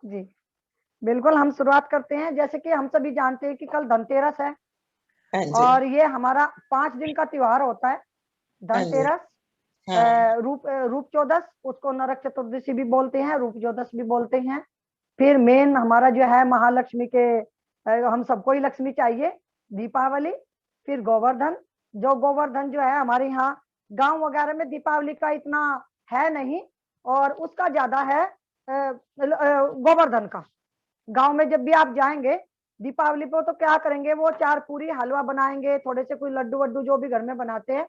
जी बिल्कुल, हम शुरुआत करते हैं। जैसे कि हम सभी जानते हैं कि कल धनतेरस है हाँ जी। और ये हमारा 5 दिन का त्योहार होता है। हाँ जी। धनतेरस, हाँ। रूप चौदस, उसको नरक चतुर्दशी भी बोलते हैं, रूप चौदस भी बोलते हैं। फिर मेन हमारा जो है महालक्ष्मी के, हम सबको ही लक्ष्मी चाहिए, दीपावली। फिर गोवर्धन, जो गोवर्धन जो है हमारे यहाँ गांव वगैरह में दीपावली का इतना है नहीं, और उसका ज्यादा है गोवर्धन का। गांव में जब भी आप जाएंगे दीपावली पे, तो क्या करेंगे, वो चार पूरी हलवा बनाएंगे, थोड़े से कोई लड्डू वड्डू जो भी घर में बनाते हैं,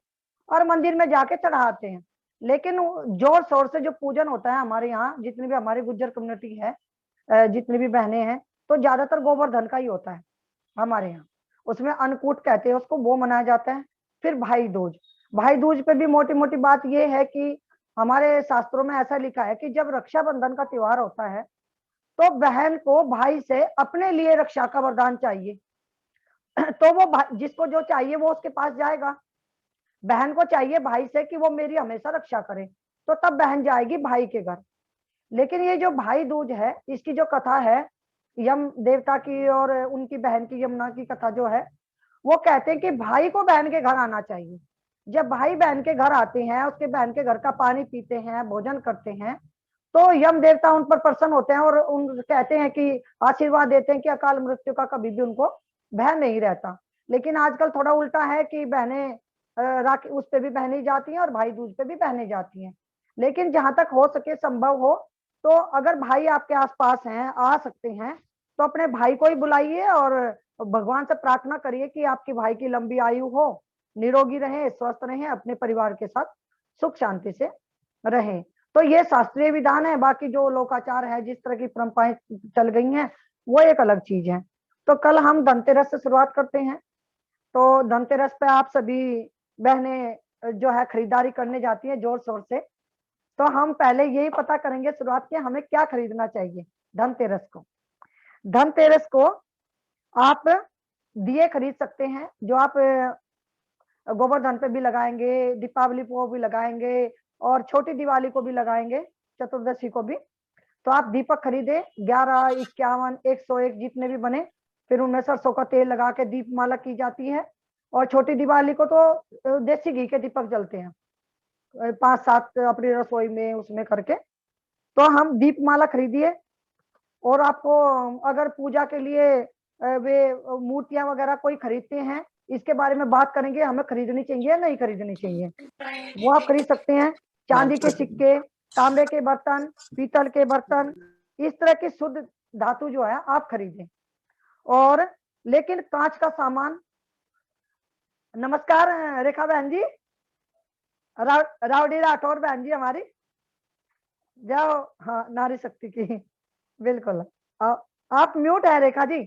और मंदिर में जाके चढ़ाते हैं। लेकिन जोर शोर से जो पूजन होता है हमारे यहाँ, जितनी भी हमारी गुज्जर कम्युनिटी है, जितनी भी बहनें हैं, तो ज्यादातर गोवर्धन का ही होता है हमारे यहाँ। उसमें अन्नकूट कहते हैं उसको, वो मनाया जाता है। फिर भाई दूज। भाई दूज पे भी मोटी मोटी बात ये है कि हमारे शास्त्रों में ऐसा लिखा है कि जब रक्षाबंधन का त्योहार होता है, तो बहन को भाई से अपने लिए रक्षा का वरदान चाहिए। तो वो जिसको जो चाहिए वो उसके पास जाएगा। बहन को चाहिए भाई से कि वो मेरी हमेशा रक्षा करे, तो तब बहन जाएगी भाई के घर। लेकिन ये जो भाई दूज है, इसकी जो कथा है यम देवता की और उनकी बहन की यमुना की कथा जो है, वो कहते हैं कि भाई को बहन के घर आना चाहिए। जब भाई बहन के घर आते हैं, उसके बहन के घर का पानी पीते हैं, भोजन करते हैं, तो यम देवता उन पर प्रसन्न होते हैं और उन कहते हैं कि आशीर्वाद देते हैं कि अकाल मृत्यु का कभी भी उनको भय नहीं रहता। लेकिन आजकल थोड़ा उल्टा है कि बहनें राखी उस पे भी बहनें जाती हैं और भाई दूज पे भी बहनें जाती हैं। लेकिन जहां तक हो सके, संभव हो, तो अगर भाई आपके आसपास हैं, आ सकते हैं, तो अपने भाई को ही बुलाइए और भगवान से प्रार्थना करिए कि आपके भाई की लंबी आयु हो, निरोगी रहे, स्वस्थ रहे, अपने परिवार के साथ सुख शांति से रहे। तो ये शास्त्रीय विधान है। बाकी जो लोकाचार है, जिस तरह की परंपराएं चल गई हैं, वो एक अलग चीज है। तो कल हम धनतेरस से शुरुआत करते हैं। तो धनतेरस पे आप सभी बहनें जो है खरीदारी करने जाती हैं जोर शोर से। तो हम पहले यही पता करेंगे शुरुआत के, हमें क्या खरीदना चाहिए धनतेरस को। धनतेरस को आप दिए खरीद सकते हैं, जो आप गोवर्धन पे भी लगाएंगे, दीपावली को भी लगाएंगे, और छोटी दिवाली को भी लगाएंगे, चतुर्दशी को भी। तो आप दीपक खरीदे, 11, 51, 101 जितने भी बने। फिर उनमें सरसों का तेल लगा के दीपमाला की जाती है। और छोटी दिवाली को तो देसी घी के दीपक जलते हैं, 5-7 अपनी रसोई में उसमें करके। तो हम दीपमाला खरीदिए। और आपको अगर पूजा के लिए वे मूर्तियां वगैरह कोई खरीदते हैं, इसके बारे में बात करेंगे, हमें खरीदनी चाहिए या नहीं खरीदनी चाहिए। वो आप खरीद सकते हैं। हाँ चांदी के जी। सिक्के, तांबे के बर्तन, पीतल के बर्तन, इस तरह की शुद्ध धातु जो है आप खरीदें। और लेकिन कांच का सामान। नमस्कार रेखा बहन जी, रावड़ी राठौर बहन जी हमारी, जाओ। हाँ, नारी शक्ति की। बिल्कुल। आ, आप म्यूट है रेखा जी।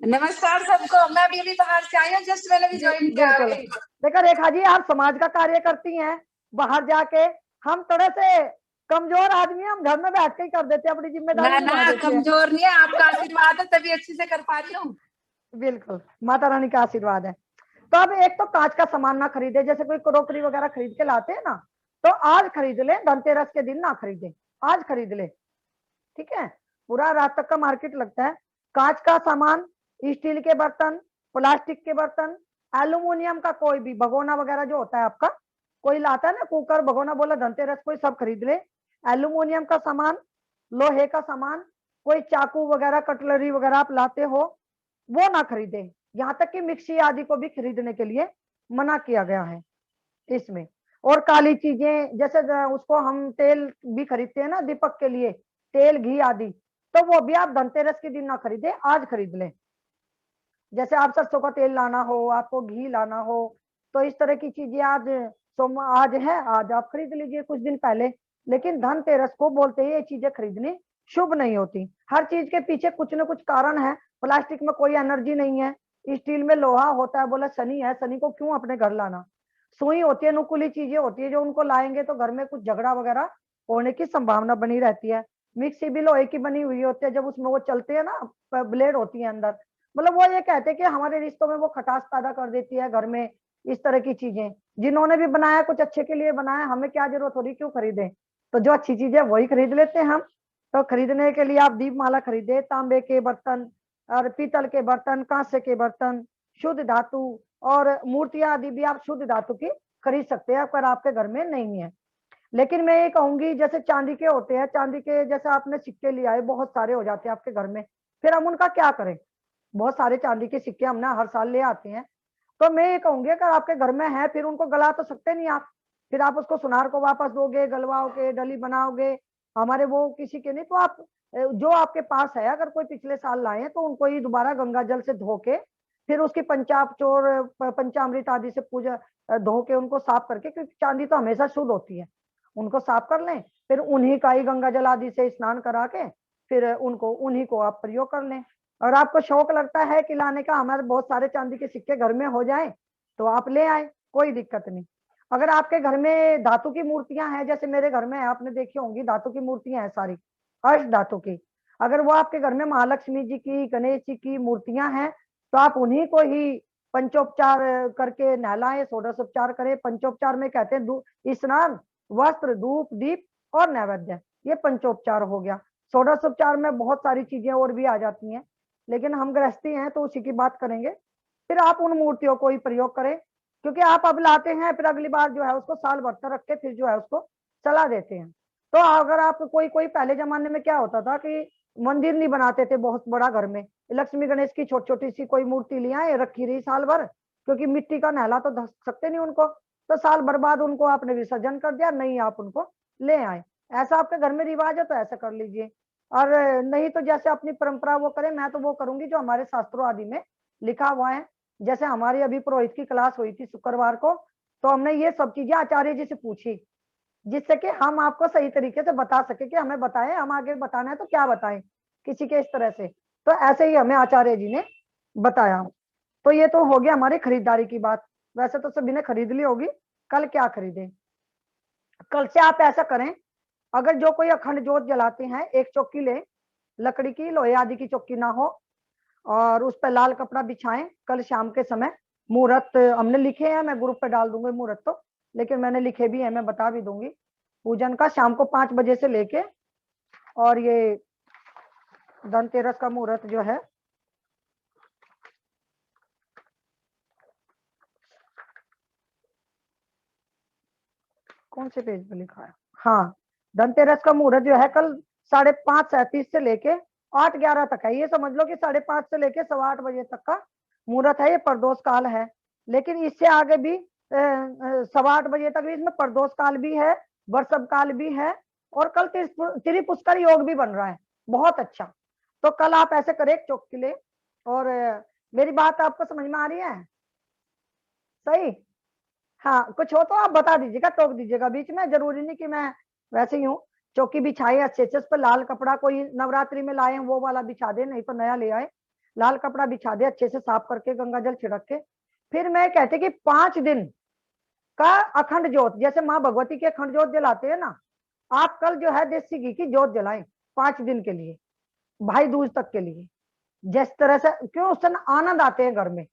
नमस्कार सबको, मैं भी अभी बाहर से आई हूँ, जस्ट मैंने भी ज्वाइन किया बिल्कुल। अभी। देखा रेखा जी, आप समाज का कार्य करती हैं बाहर जाके। हम थोड़े से कमजोर आदमी, हम घर में बैठ के ही कर देते हैं, अपनी जिम्मेदारी ना निभा ना, देते हैं। कमजोर नहीं है, आपका आशीर्वाद है तभी अच्छे से कर पा रही हूँ। बिल्कुल, माता रानी का आशीर्वाद है। तो अब एक तो कांच का सामान ना खरीदे, जैसे कोई क्रोकरी वगैरह खरीद के लाते हैं ना, तो आज खरीद ले, धनतेरस के दिन ना खरीदे, आज खरीद ले। ठीक है, पूरा रात तक का मार्केट लगता है। कांच का सामान, स्टील के बर्तन, प्लास्टिक के बर्तन, एल्यूमिनियम का कोई भी भगोना वगैरह जो होता है आपका, कोई लाता है ना कुकर भगोना, बोला धनतेरस, कोई सब खरीद ले। एल्यूमिनियम का सामान, लोहे का सामान, कोई चाकू वगैरह कटलरी वगैरह आप लाते हो, वो ना खरीदे। यहाँ तक कि मिक्सी आदि को भी खरीदने के लिए मना किया गया है इसमें। और काली चीजें, जैसे उसको हम तेल भी खरीदते हैं ना दीपक के लिए, तेल घी आदि, तो वो भी आप धनतेरस के दिन ना खरीदे, आज खरीद लें। जैसे आप सरसों का तेल लाना हो, आपको घी लाना हो, तो इस तरह की चीजें आज आज है, आज आप खरीद लीजिए कुछ दिन पहले। लेकिन धनतेरस को बोलते हैं ये चीजें खरीदनी शुभ नहीं होती। हर चीज के पीछे कुछ न कुछ कारण है। प्लास्टिक में कोई एनर्जी नहीं है, स्टील में लोहा होता है, बोला शनि है, शनि को क्यों अपने घर लाना। सुई होती है, नुकुली चीजें होती है, जो उनको लाएंगे तो घर में कुछ झगड़ा वगैरह होने की संभावना बनी रहती है। मिक्सी भी लोहे की बनी हुई होती है, जब उसमें वो चलते हैं ना, ब्लेड होती है अंदर, मतलब वो ये कहते हैं कि हमारे रिश्तों में वो खटास पैदा कर देती है घर में। इस तरह की चीजें जिन्होंने भी बनाया कुछ अच्छे के लिए बनाया, हमें क्या जरूरत हो रही, क्यों खरीदें। तो जो अच्छी चीज है वही खरीद लेते हैं हम। तो खरीदने के लिए आप दीपमाला खरीदे, तांबे के बर्तन और पीतल के बर्तन, कांसे के बर्तन, शुद्ध धातु और मूर्तियां आदि भी आप शुद्ध धातु की खरीद सकते हैं अगर आपके घर में नहीं है। लेकिन मैं ये कहूंगी जैसे चांदी के होते हैं, चांदी के जैसे आपने सिक्के ले आए, बहुत सारे हो जाते हैं आपके घर में, फिर हम उनका क्या करें? बहुत सारे चांदी के सिक्के हम ना हर साल ले आते हैं। तो मैं ये कहूंगी अगर आपके घर में है, फिर उनको गला तो सकते नहीं आप, फिर आप उसको सुनार को वापस दोगे, गलवाओगे, डली बनाओगे, हमारे वो किसी के नहीं। तो आप जो आपके पास है, अगर कोई पिछले साल लाए हैं, तो उनको ही दोबारा गंगा जल से धो के, फिर उसकी पंचापचोर पंचामृत आदि से पूजा धो के उनको साफ करके, क्योंकि चांदी तो हमेशा शुद्ध होती है, उनको साफ कर लें, फिर उन्हीं का ही गंगा जल आदि से स्नान करा के फिर उन्हीं को आप प्रयोग कर लें। और आपको शौक लगता है कि लाने का, हमारे बहुत सारे चांदी के सिक्के घर में हो जाए, तो आप ले आए, कोई दिक्कत नहीं। अगर आपके घर में धातु की मूर्तियां हैं, जैसे मेरे घर में है, आपने देखी होंगी धातु की मूर्तियां हैं सारी, अष्ट धातु की, अगर वो आपके घर में महालक्ष्मी जी की, गणेश जी की मूर्तियां हैं, तो आप उन्हीं को ही पंचोपचार करके नहलाएं, षोडशोपचार करें। पंचोपचार में कहते हैं स्नान, वस्त्र, धूप, दीप और नैवेद्य, ये पंचोपचार हो गया। षोडशोपचार में बहुत सारी चीजें और भी आ जाती हैं, लेकिन हम गृहस्थी हैं तो उसी की बात करेंगे। फिर आप उन मूर्तियों को ही प्रयोग करें, क्योंकि आप अब लाते हैं, फिर अगली बार जो है उसको साल भर तक रख के फिर जो है उसको चला देते हैं। तो अगर आप कोई पहले जमाने में क्या होता था कि मंदिर नहीं बनाते थे बहुत बड़ा घर में, लक्ष्मी गणेश की छोटी छोटी सी कोई मूर्ति ले आए, रखी रही साल भर, क्योंकि मिट्टी का नहला तो धस सकते नहीं उनको, तो साल भर बाद उनको आपने विसर्जन कर दिया, नहीं आप उनको ले आए। ऐसा आपके घर में रिवाज है तो ऐसा कर लीजिए, और नहीं तो जैसे अपनी परंपरा वो करें। मैं तो वो करूंगी जो हमारे शास्त्रों आदि में लिखा हुआ है। जैसे हमारी अभी पुरोहित की क्लास हुई थी शुक्रवार को, तो हमने ये सब चीजें आचार्य जी से पूछी, जिससे कि हम आपको सही तरीके से बता सके कि हमें बताएं, हम आगे बताना है तो क्या बताएं किसी के इस तरह से। तो ऐसे ही हमें आचार्य जी ने बताया। तो ये तो हो गया हमारी खरीदारी की बात। वैसे तो सभी ने खरीद ली होगी, कल क्या खरीदें? कल से आप ऐसा करें, अगर जो कोई अखंड जोत जलाते हैं, एक चौकी ले, लकड़ी की, लोहे आदि की चौकी ना हो, और उस पर लाल कपड़ा बिछाएं। कल शाम के समय मुहूर्त हमने लिखे हैं, मैं ग्रुप पे डाल दूंगी मुहूर्त तो, लेकिन मैंने लिखे भी है, मैं बता भी दूंगी। पूजन का शाम को 5 बजे से लेके, और ये धनतेरस का मुहूर्त जो है कौन से पेज पे लिखा है? हाँ, धनतेरस का मुहूर्त जो है कल 5:37 से लेके 8:11 तक है। ये समझ लो कि 5:30 से लेके 8:15 बजे तक का मुहूर्त है, ये प्रदोष काल है। लेकिन इससे आगे भी 8:15 बजे तक भी इसमें प्रदोष काल भी है, वर्षभ काल भी है, और कल त्रिपुष्कर योग भी बन रहा है, बहुत अच्छा। तो कल आप ऐसे करें, एक चौकी ले, और मेरी बात आपको समझ में आ रही है? सही? हाँ, कुछ हो तो आप बता दीजिएगा, टोक दीजिएगा बीच में, जरूरी नहीं कि मैं वैसे ही हूँ। चौकी बिछाए अच्छे से, उस पर लाल कपड़ा, कोई नवरात्रि में लाए वो वाला बिछा दे, नहीं तो नया ले आए, लाल कपड़ा बिछा दे अच्छे से, साफ करके गंगा जल छिड़क के। फिर मैं कहते कि 5 दिन का अखंड जोत, जैसे माँ भगवती के अखंड जोत जलाते हैं ना, आप कल जो है देसी घी की जोत जलाएं 5 दिन के लिए, भाई दूज तक के लिए, जिस तरह से, क्यों उससे आनंद आते हैं घर में,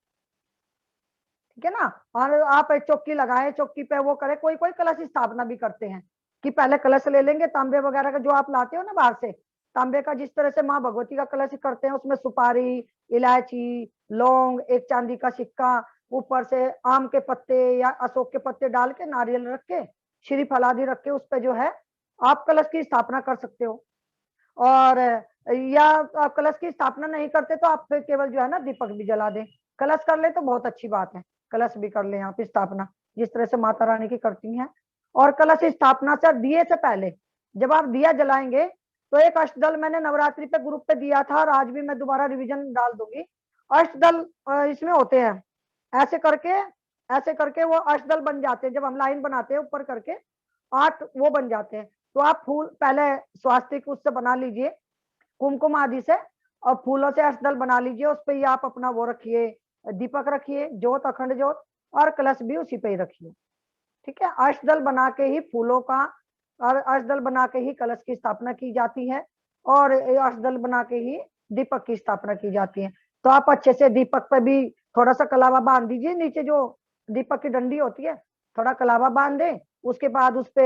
ठीक है ना। और आप एक चौकी लगाए, चौकी पे वो करे, कोई कोई कलश स्थापना भी करते हैं कि पहले कलश ले लेंगे तांबे वगैरह का, जो आप लाते हो ना बाहर से, तांबे का, जिस तरह से माँ भगवती का कलश करते हैं, उसमें सुपारी, इलायची, लौंग, एक चांदी का सिक्का, ऊपर से आम के पत्ते या अशोक के पत्ते डाल के, नारियल रख के, श्रीफल आदि रख के, उस पर जो है आप कलश की स्थापना कर सकते हो। और या आप कलश की स्थापना नहीं करते तो आप फिर केवल जो है ना दीपक भी जला दें। कलश कर ले तो बहुत अच्छी बात है, कलश भी कर ले यहाँ पे स्थापना, जिस तरह से माता रानी की करती हैं। और कलश स्थापना से, दिए से पहले जब आप दिया जलाएंगे, तो एक अष्टदल मैंने नवरात्रि पे ग्रुप पे दिया था, और आज भी मैं दोबारा रिवीजन डाल दूंगी। अष्टदल इसमें होते हैं, ऐसे करके वो अष्टदल बन जाते हैं। जब हम लाइन बनाते हैं ऊपर करके 8 वो बन जाते हैं। तो आप फूल पहले स्वास्तिक उससे बना लीजिए, कुमकुम आदि से, और फूलों से अष्टदल बना लीजिए। उस पर ही आप अपना वो रखिए, दीपक रखिए, जोत, अखंड जोत, और कलश भी उसी पे ही रखिए, ठीक है। अष्टदल बना के ही फूलों का, और अष्टदल बना के ही कलश की स्थापना की जाती है, और अष्टदल बना के ही दीपक की स्थापना की जाती है। तो आप अच्छे से दीपक पे भी थोड़ा सा कलावा बांध दीजिए, नीचे जो दीपक की डंडी होती है, थोड़ा कलावा बांध दें। उसके बाद उस पे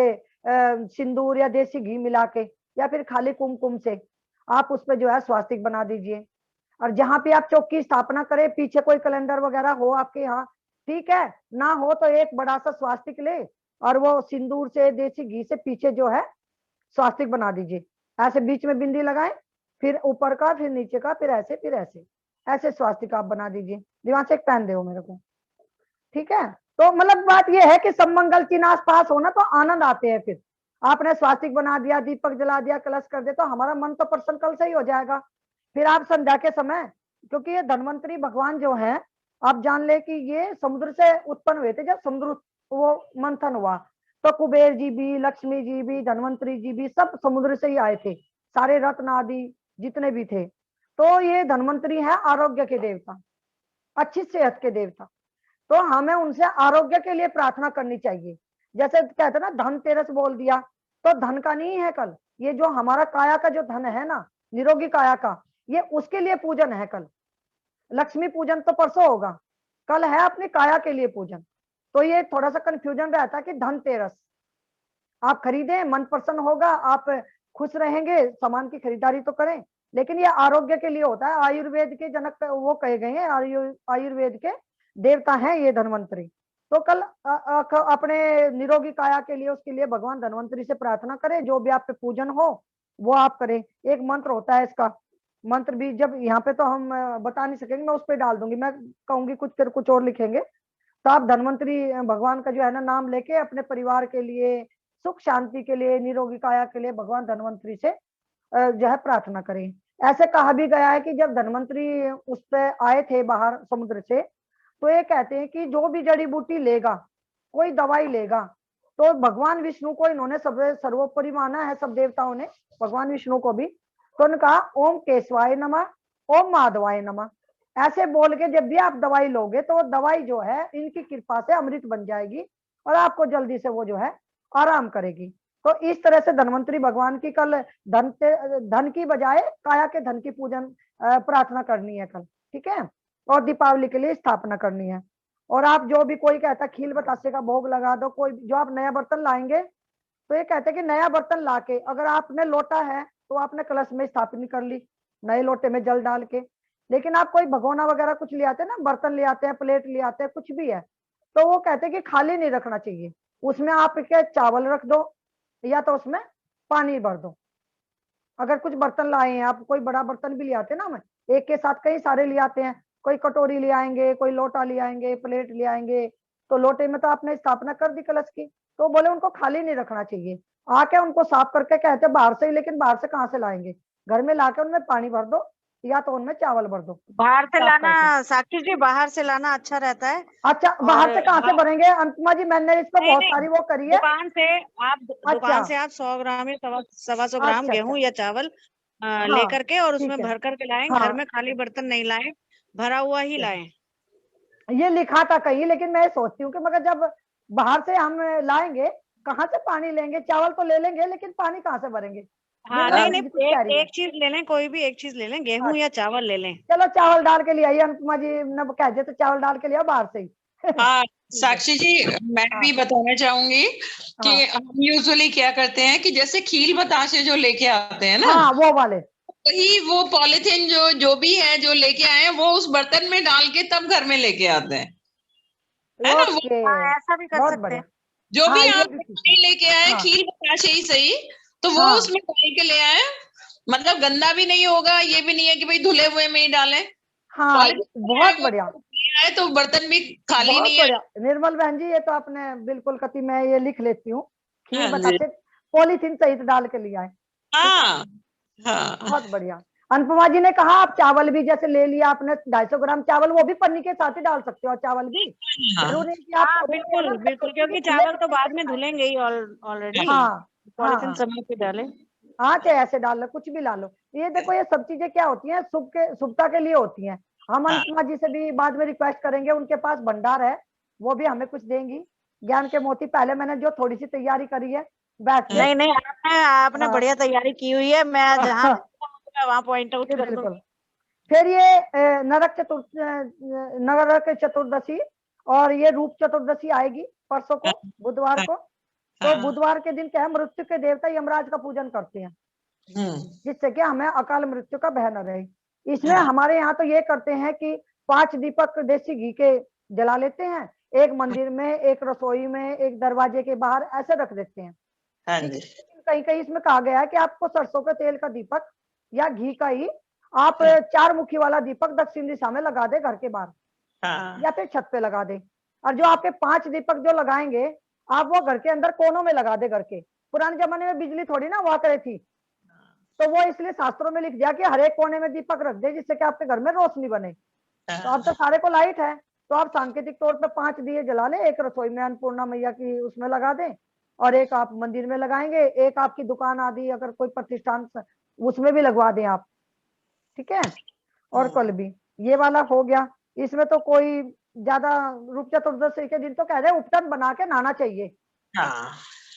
सिंदूर या देसी घी मिला के या फिर खाली कुमकुम से आप उस पे जो है स्वास्तिक बना दीजिए। और जहां पे आप चौक की स्थापना करें, पीछे कोई कैलेंडर वगैरह हो आपके यहाँ, ठीक है, ना हो तो एक बड़ा सा स्वास्तिक ले और वो सिंदूर से, देसी घी से पीछे जो है स्वास्तिक बना दीजिए। ऐसे बीच में बिंदी लगाएं, फिर ऊपर का, फिर नीचे का, फिर ऐसे, फिर ऐसे, ऐसे स्वास्तिक आप बना दीजिए। दिमाग से एक पेन दो मेरे को, ठीक है। तो मतलब बात यह है कि सब मंगल चिन्ह आस पास हो ना तो आनंद आते हैं। फिर आपने स्वास्तिक बना दिया, दीपक जला दिया, कलश कर दे, तो हमारा मन तो प्रसन्न कल से ही हो जाएगा। फिर आप संध्या के समय, क्योंकि ये धन्वंतरी भगवान जो है, आप जान ले कि ये समुद्र से उत्पन्न हुए थे। जब समुद्र वो मंथन हुआ तो कुबेर जी भी, लक्ष्मी जी भी, धन्वंतरी जी भी सब समुद्र से ही आए थे, सारे रत्न आदि जितने भी थे। तो ये धन्वंतरी है आरोग्य के देवता, अच्छी सेहत के देवता। तो हमें उनसे आरोग्य के लिए प्रार्थना करनी चाहिए। जैसे कहते हैं ना धनतेरस बोल दिया, तो धन का नहीं है कल, ये जो हमारा काया का जो धन है ना, निरोगी काया का, ये उसके लिए पूजन है कल। लक्ष्मी पूजन तो परसों होगा, कल है अपनी काया के लिए पूजन। तो ये थोड़ा सा कंफ्यूजन रहता है कि धनतेरस आप खरीदें, मन प्रसन्न होगा, आप खुश रहेंगे, सामान की खरीदारी तो करें, लेकिन ये आरोग्य के लिए होता है। आयुर्वेद के जनक वो कहे गए हैं, आयुर्वेद के देवता हैं ये धन्वंतरी। तो कल अपने निरोगी काया के लिए, उसके लिए भगवान धन्वंतरी से प्रार्थना करें। जो भी आप पे पूजन हो वो आप करें। एक मंत्र होता है इसका, मंत्र भी जब यहाँ पे तो हम बता नहीं सकेंगे, मैं उस पर डाल दूंगी, मैं कहूंगी कुछ, फिर कुछ और लिखेंगे। तो आप धन्वंतरी भगवान का जो है ना नाम लेके अपने परिवार के लिए, सुख शांति के लिए, निरोगी काया के लिए भगवान धन्वंतरी से जो है प्रार्थना करें। ऐसे कहा भी गया है कि जब धन्वंतरी उस पे आए थे बाहर समुद्र से, तो ये कहते हैं कि जो भी जड़ी बूटी लेगा, कोई दवाई लेगा, तो भगवान विष्णु को इन्होंने सब सर्वोपरि माना है, सब देवताओं ने भगवान विष्णु को भी। तो उन्होंने कहा ओम केशवाय नमः, ओम माधवाय नमः, ऐसे बोल के जब भी आप दवाई लोगे तो वो दवाई जो है इनकी कृपा से अमृत बन जाएगी और आपको जल्दी से वो जो है आराम करेगी। तो इस तरह से धन्वंतरी भगवान की कल धन की बजाय काया के धन की पूजन प्रार्थना करनी है कल, ठीक है। और दीपावली के लिए स्थापना करनी है। और आप जो भी, कोई कहता है खील बतासे का भोग लगा दो, कोई जो आप नया बर्तन लाएंगे, तो ये कहते हैं कि नया बर्तन लाके अगर आपने लोटा है तो आपने कलश में स्थापना कर ली, नए लोटे में जल डाल के। लेकिन आप कोई भगोना वगैरह कुछ ले आते हैं ना, बर्तन ले आते हैं, प्लेट ले आते हैं, कुछ भी है, तो वो कहते हैं कि खाली नहीं रखना चाहिए। उसमें आप के चावल रख दो या तो उसमें पानी भर दो। अगर कुछ बर्तन लाए हैं आप, कोई बड़ा बर्तन भी ले आते हैं ना, हम एक के साथ कई सारे ले आते हैं, कोई कटोरी ले आएंगे, कोई लोटा ले आएंगे, प्लेट ले आएंगे, तो लोटे में तो आपने स्थापना कर दी कलश की, तो बोले उनको खाली नहीं रखना चाहिए। आके उनको साफ करके कहते बाहर से ही, लेकिन बाहर से कहाँ से लाएंगे, घर में लाके उनमें पानी भर दो या तो उनमें चावल भर दो। बाहर से साफ लाना, करके। साक्षी जी बाहर से लाना अच्छा रहता है। अच्छा, बाहर से कहाँ से भरेंगे अंतमा जी, मैंने इस पर नहीं बहुत नहीं, सारी वो करी है। दुकान से आप अच्छा दुकान से आप 100 ग्राम या सवा 100 ग्राम अच्छा गेहूं या चावल हाँ लेकर के और उसमें ठीक है। भर करके लाएं। हाँ घर में खाली बर्तन नहीं लाएं, भरा हुआ ही लाएं। ये लिखा था कहीं, लेकिन मैं सोचती हूँ कि मगर जब बाहर से हम लाएंगे, कहाँ से पानी लेंगे, चावल तो ले लेंगे लेकिन पानी कहाँ से भरेंगे। हाँ निर्मला नहीं बहन नहीं, जी कुछ कह रही है। एक चीज ले लें, कोई भी एक चीज ले लें, गेहूं या चावल ले लें। चलो चावल डाल के ले आइए अनुपमा जी, न कह दे तो चावल डाल के लिया बाहर से ही। हाँ ठीक है। साक्षी जी, मैं हाँ भी बताना चाहूंगी कि हाँ हम यूजुअली क्या करते हैं कि जैसे खील बताशे जो लेके आते हैं ना, हाँ वो वाले, वही वो पॉलिथीन जो जो भी है जो लेके आए हैं वो उस बर्तन में डाल के तब घर में लेके आते हैं, है ना। वो ओके, हाँ ऐसा भी कर बहुत सकते बढ़िया। हैं। जो भी हाँ ये आप भी ठीक है। पानी लेके आए हाँ खील बताशे ही सही, तो वो हाँ उसमें डाल के ले आए, मतलब गंदा भी नहीं होगा। ये भी नहीं है कि भाई धुले हुए में ही डालें, हाँ पॉलिथीन है बहुत वो बढ़िया, ले आए तो बर्तन भी खाली बहुत नहीं है। बढ़िया निर्मल बहन जी, ये तो आपने बिल्कुल कति, मैं ये लिख लेती हूँ। खीर हाँ जी, बतासे पॉलीथीन सहित डाल के लिया है, ठीक है, हाँ हाँ बहुत बढ़िया। अनुपमा जी ने कहा आप चावल भी जैसे ले लिया आपने 250 ग्राम चावल, वो भी पन्नी के साथ ही डाल सकते हो चावल भी, हाँ जरूर नहीं कि आप हाँ रोटी बिल्कुल अलग से बिल्कुल, सोचिए क्योंकि खुले चावल तो बर्तन बाद में में डालें। धुलेंगे ही ऑलरेडी। हाँ हाँ पॉलिथीन हाँ समय पे डालें। हाँ, चाहे ऐसे डाल लो, कुछ भी ला लो। ये देखो ये सब चीजें क्या होती हैं, शुभता के लिए होती हैं। हम हाँ अनुपमा जी से भी बाद में रिक्वेस्ट करेंगे, उनके पास भंडार है, वो भी हमें कुछ देंगी, ज्ञान के मोती। पहले मैंने जो थोड़ी सी तैयारी करी है बैठ के। नहीं नहीं, आपने आपने हाँ बढ़िया तैयारी की हुई है। मैं जहाँ हाँ, वहाँ पॉइंट आउट जी कर बिल्कुल। दूंगी। फिर ये नरक चतुर्दशी और ये रूप चतुर्दशी आएगी परसों को, बुधवार हाँ को। तो हाँ बुधवार के दिन क्या है, मृत्यु के देवता यमराज का पूजन करते हैं। जिससे कि हमें अकाल मृत्यु का भय न रहे। इसमें हमारे यहाँ तो ये करते हैं कि 5 दीपक देसी घी के जला लेते हैं, एक मंदिर में, एक रसोई में, एक दरवाजे के बाहर ऐसे रख देते हैं। कहीं कहीं इसमें कहा गया है कि आपको सरसों के तेल का दीपक या घी का ही आप 4 मुखी वाला दीपक दक्षिण दिशा में लगा दे घर के बाहर, या फिर छत पे लगा दे। और जो आपके 5 दीपक जो लगाएंगे आप वो घर के अंदर कोनों में लगा दे। घर के पुराने जमाने में बिजली थोड़ी ना हुआ करे थी, तो वो इसलिए शास्त्रों में लिख दिया कि हर एक कोने में दीपक रख दे जिससे कि आपके घर में रोशनी बने। तो अब तो सारे को लाइट है, तो आप सांकेतिक तौर पे 5 दिए जला ले, एक रसोई में अन्नपूर्णा मैया की उसमें लगा दें, और एक आप मंदिर में लगाएंगे, एक आपकी दुकान आदि अगर कोई प्रतिष्ठान उसमें भी लगवा दें आप, ठीक है। और कल भी ये वाला हो गया। इसमें तो कोई ज्यादा रूप चतुर्दशी के दिन तो कह रहे उपटन बना के नहाना चाहिए।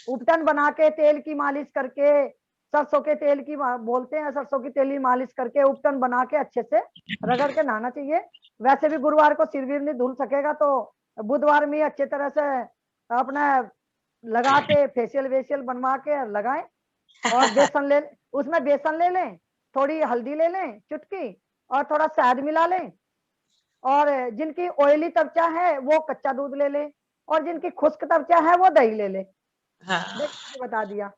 उपटन बना के तेल की मालिश करके, सरसों के तेल की बोलते हैं, सरसों की तेल की मालिश करके उपटन बना के अच्छे से रगड़ के नहाना चाहिए। वैसे भी गुरुवार को सिर वीर नहीं धुल सकेगा तो बुधवार में अच्छे तरह से अपना लगा के फेशियल वेशियल बनवा के लगाएं। और बेसन ले, उसमें बेसन ले लें, थोड़ी हल्दी ले लें चुटकी, और थोड़ा शहद मिला लें। और जिनकी ऑयली त्वचा है वो कच्चा दूध ले ले, और जिनकी खुश्क त्वचा है वो दही ले ले। बता दिया।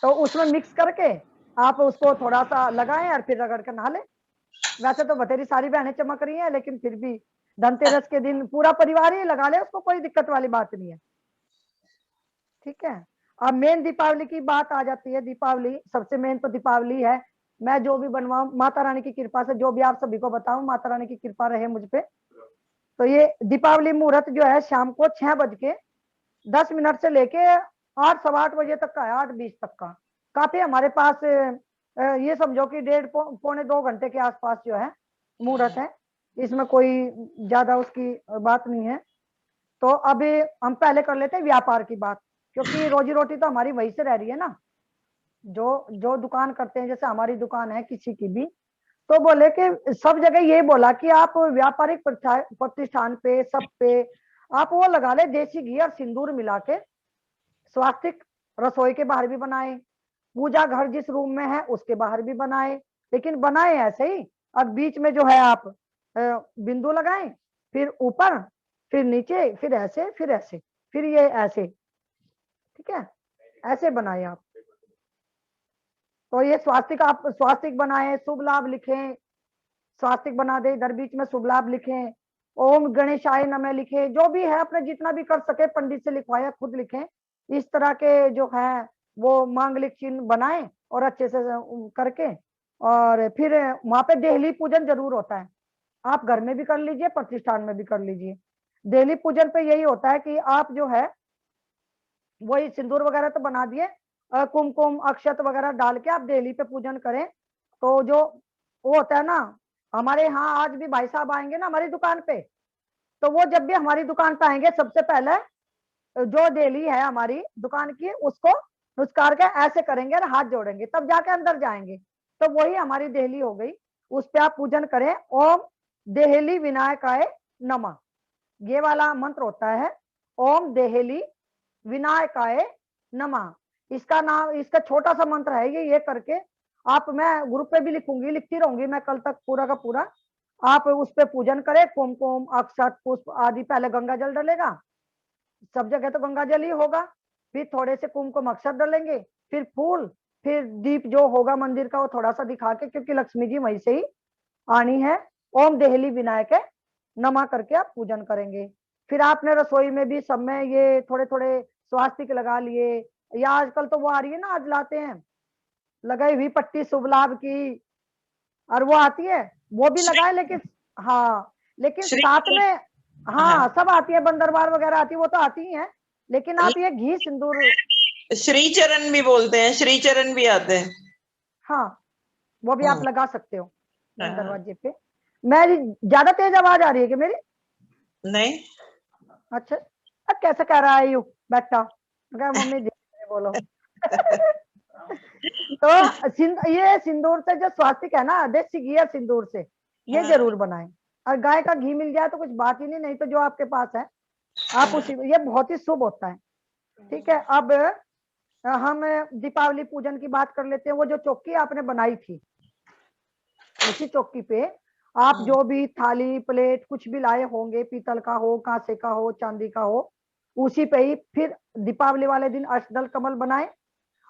तो उसमें मिक्स करके आप उसको थोड़ा सा लगाएं और फिर रगड़ कर नहा लें। वैसे तो बतेरी सारी बहनें चमक रही हैं, लेकिन फिर भी धनतेरस के दिन पूरा परिवार ही लगा ले, उसको कोई दिक्कत वाली बात नहीं है, ठीक है। अब मेन दीपावली की बात आ जाती है। दीपावली सबसे मेन तो दीपावली है। मैं जो भी बनवाऊं माता रानी की कृपा से, जो भी आप सभी को बताऊं, माता रानी की कृपा रहे मुझ पे। तो ये दीपावली मुहूर्त जो है शाम को 6:10 से लेके 8 सवा 8 बजे तक का है, 8:20 तक का। काफी हमारे पास ये समझो कि 1.5 पौने 2 घंटे के आसपास जो है मुहूर्त है। इसमें कोई ज्यादा उसकी बात नहीं है। तो अभी हम पहले कर लेते हैं व्यापार की बात, क्योंकि रोजी रोटी तो हमारी वहीं से रह रही है ना। जो दुकान करते हैं, जैसे हमारी दुकान है किसी की भी, तो बोले कि सब जगह ये बोला कि आप व्यापारिक प्रतिष्ठान पे सब पे आप वो लगा ले देसी घी और सिंदूर मिला के। स्वास्तिक रसोई के बाहर भी बनाए, पूजा घर जिस रूम में है उसके बाहर भी बनाए, लेकिन बनाए ऐसे ही। और बीच में जो है आप बिंदु लगाएं, फिर ऊपर, फिर नीचे, फिर ऐसे, फिर ऐसे, फिर ये ऐसे, ठीक है, ऐसे बनाए आप। तो ये स्वास्तिक आप स्वास्तिक बनाए, शुभ लाभ लिखें, स्वास्तिक बना दे, इधर बीच में शुभ लाभ लिखें, ओम गणेशाय नमः लिखे, जो भी है अपने जितना भी कर सके पंडित से लिखवाया, खुद लिखें। इस तरह के जो है वो मांगलिक चिन्ह बनाएं और अच्छे से करके, और फिर वहां पे देहली पूजन जरूर होता है। आप घर में भी कर लीजिए, प्रतिष्ठान में भी कर लीजिए। देहली पूजन पे यही होता है कि आप जो है वही सिंदूर वगैरह तो बना दिए, कुमकुम अक्षत वगैरह डाल के आप देहली पे पूजन करें। तो जो वो होता है ना, हमारे यहाँ आज भी भाई साहब आएंगे ना हमारी दुकान पे, तो वो जब भी हमारी दुकान पे आएंगे सबसे पहले जो देहली है हमारी दुकान की उसको नमस्कार के ऐसे करेंगे और हाथ जोड़ेंगे, तब जाके अंदर जाएंगे। तो वही हमारी देहली हो गई। उस पे आप पूजन करें, ओम देहली विनायकाय नमः, ये वाला मंत्र होता है, ओम देहली विनायकाय नमः। इसका नाम, इसका छोटा सा मंत्र है ये करके आप, मैं ग्रुप पे भी लिखूंगी, लिखती रहूंगी मैं कल तक पूरा का पूरा। आप उस पे पूजन करें, कुमकुम अक्षत पुष्प आदि, पहले गंगा जल डलेगा, सब जगह तो गंगा जल ही होगा, फिर थोड़े से कुमकुम अक्षत डलेंगे, फिर फूल, फिर दीप जो होगा मंदिर का वो थोड़ा सा दिखा के, क्योंकि लक्ष्मी जी वहीं से ही आनी है। ओम देहली विनायक नमा करके आप पूजन करेंगे। फिर आपने रसोई में भी सब में ये थोड़े थोड़े स्वास्तिक लगा लिए, या आजकल तो वो आ रही है ना, आज लाते हैं लगाई हुई पट्टी शुभ लाभ की, और वो आती है वो भी लगाए, लेकिन हाँ, लेकिन साथ में हाँ सब आती है, बंदरबार वगैरह आती है, वो तो आती ही है, लेकिन आप ये घी सिंदूर, श्री चरण भी बोलते हैं, श्री चरण भी आते हैं, हाँ वो भी आप लगा सकते हो दरवाजे पे। मेरी ज्यादा तेज आवाज आ रही है कि मेरी? नहीं। अच्छा, अब कैसे कह रहा है यू बेटा, मम्मी बोलो। तो ये सिंदूर से जो स्वास्तिक है ना, देसी घी और सिंदूर से ये जरूर बनाएं। और गाय का घी मिल जाए तो कुछ बात ही नहीं, नहीं तो जो आपके पास है आप उसी, ये बहुत ही शुभ होता है, ठीक है। अब हम दीपावली पूजन की बात कर लेते हैं। वो जो चौकी आपने बनाई थी, उसी चौकी पे आप जो भी थाली प्लेट कुछ भी लाए होंगे, पीतल का हो, कांसे का हो, चांदी का हो, उसी पे ही फिर दीपावली वाले दिन अष्टदल कमल बनाए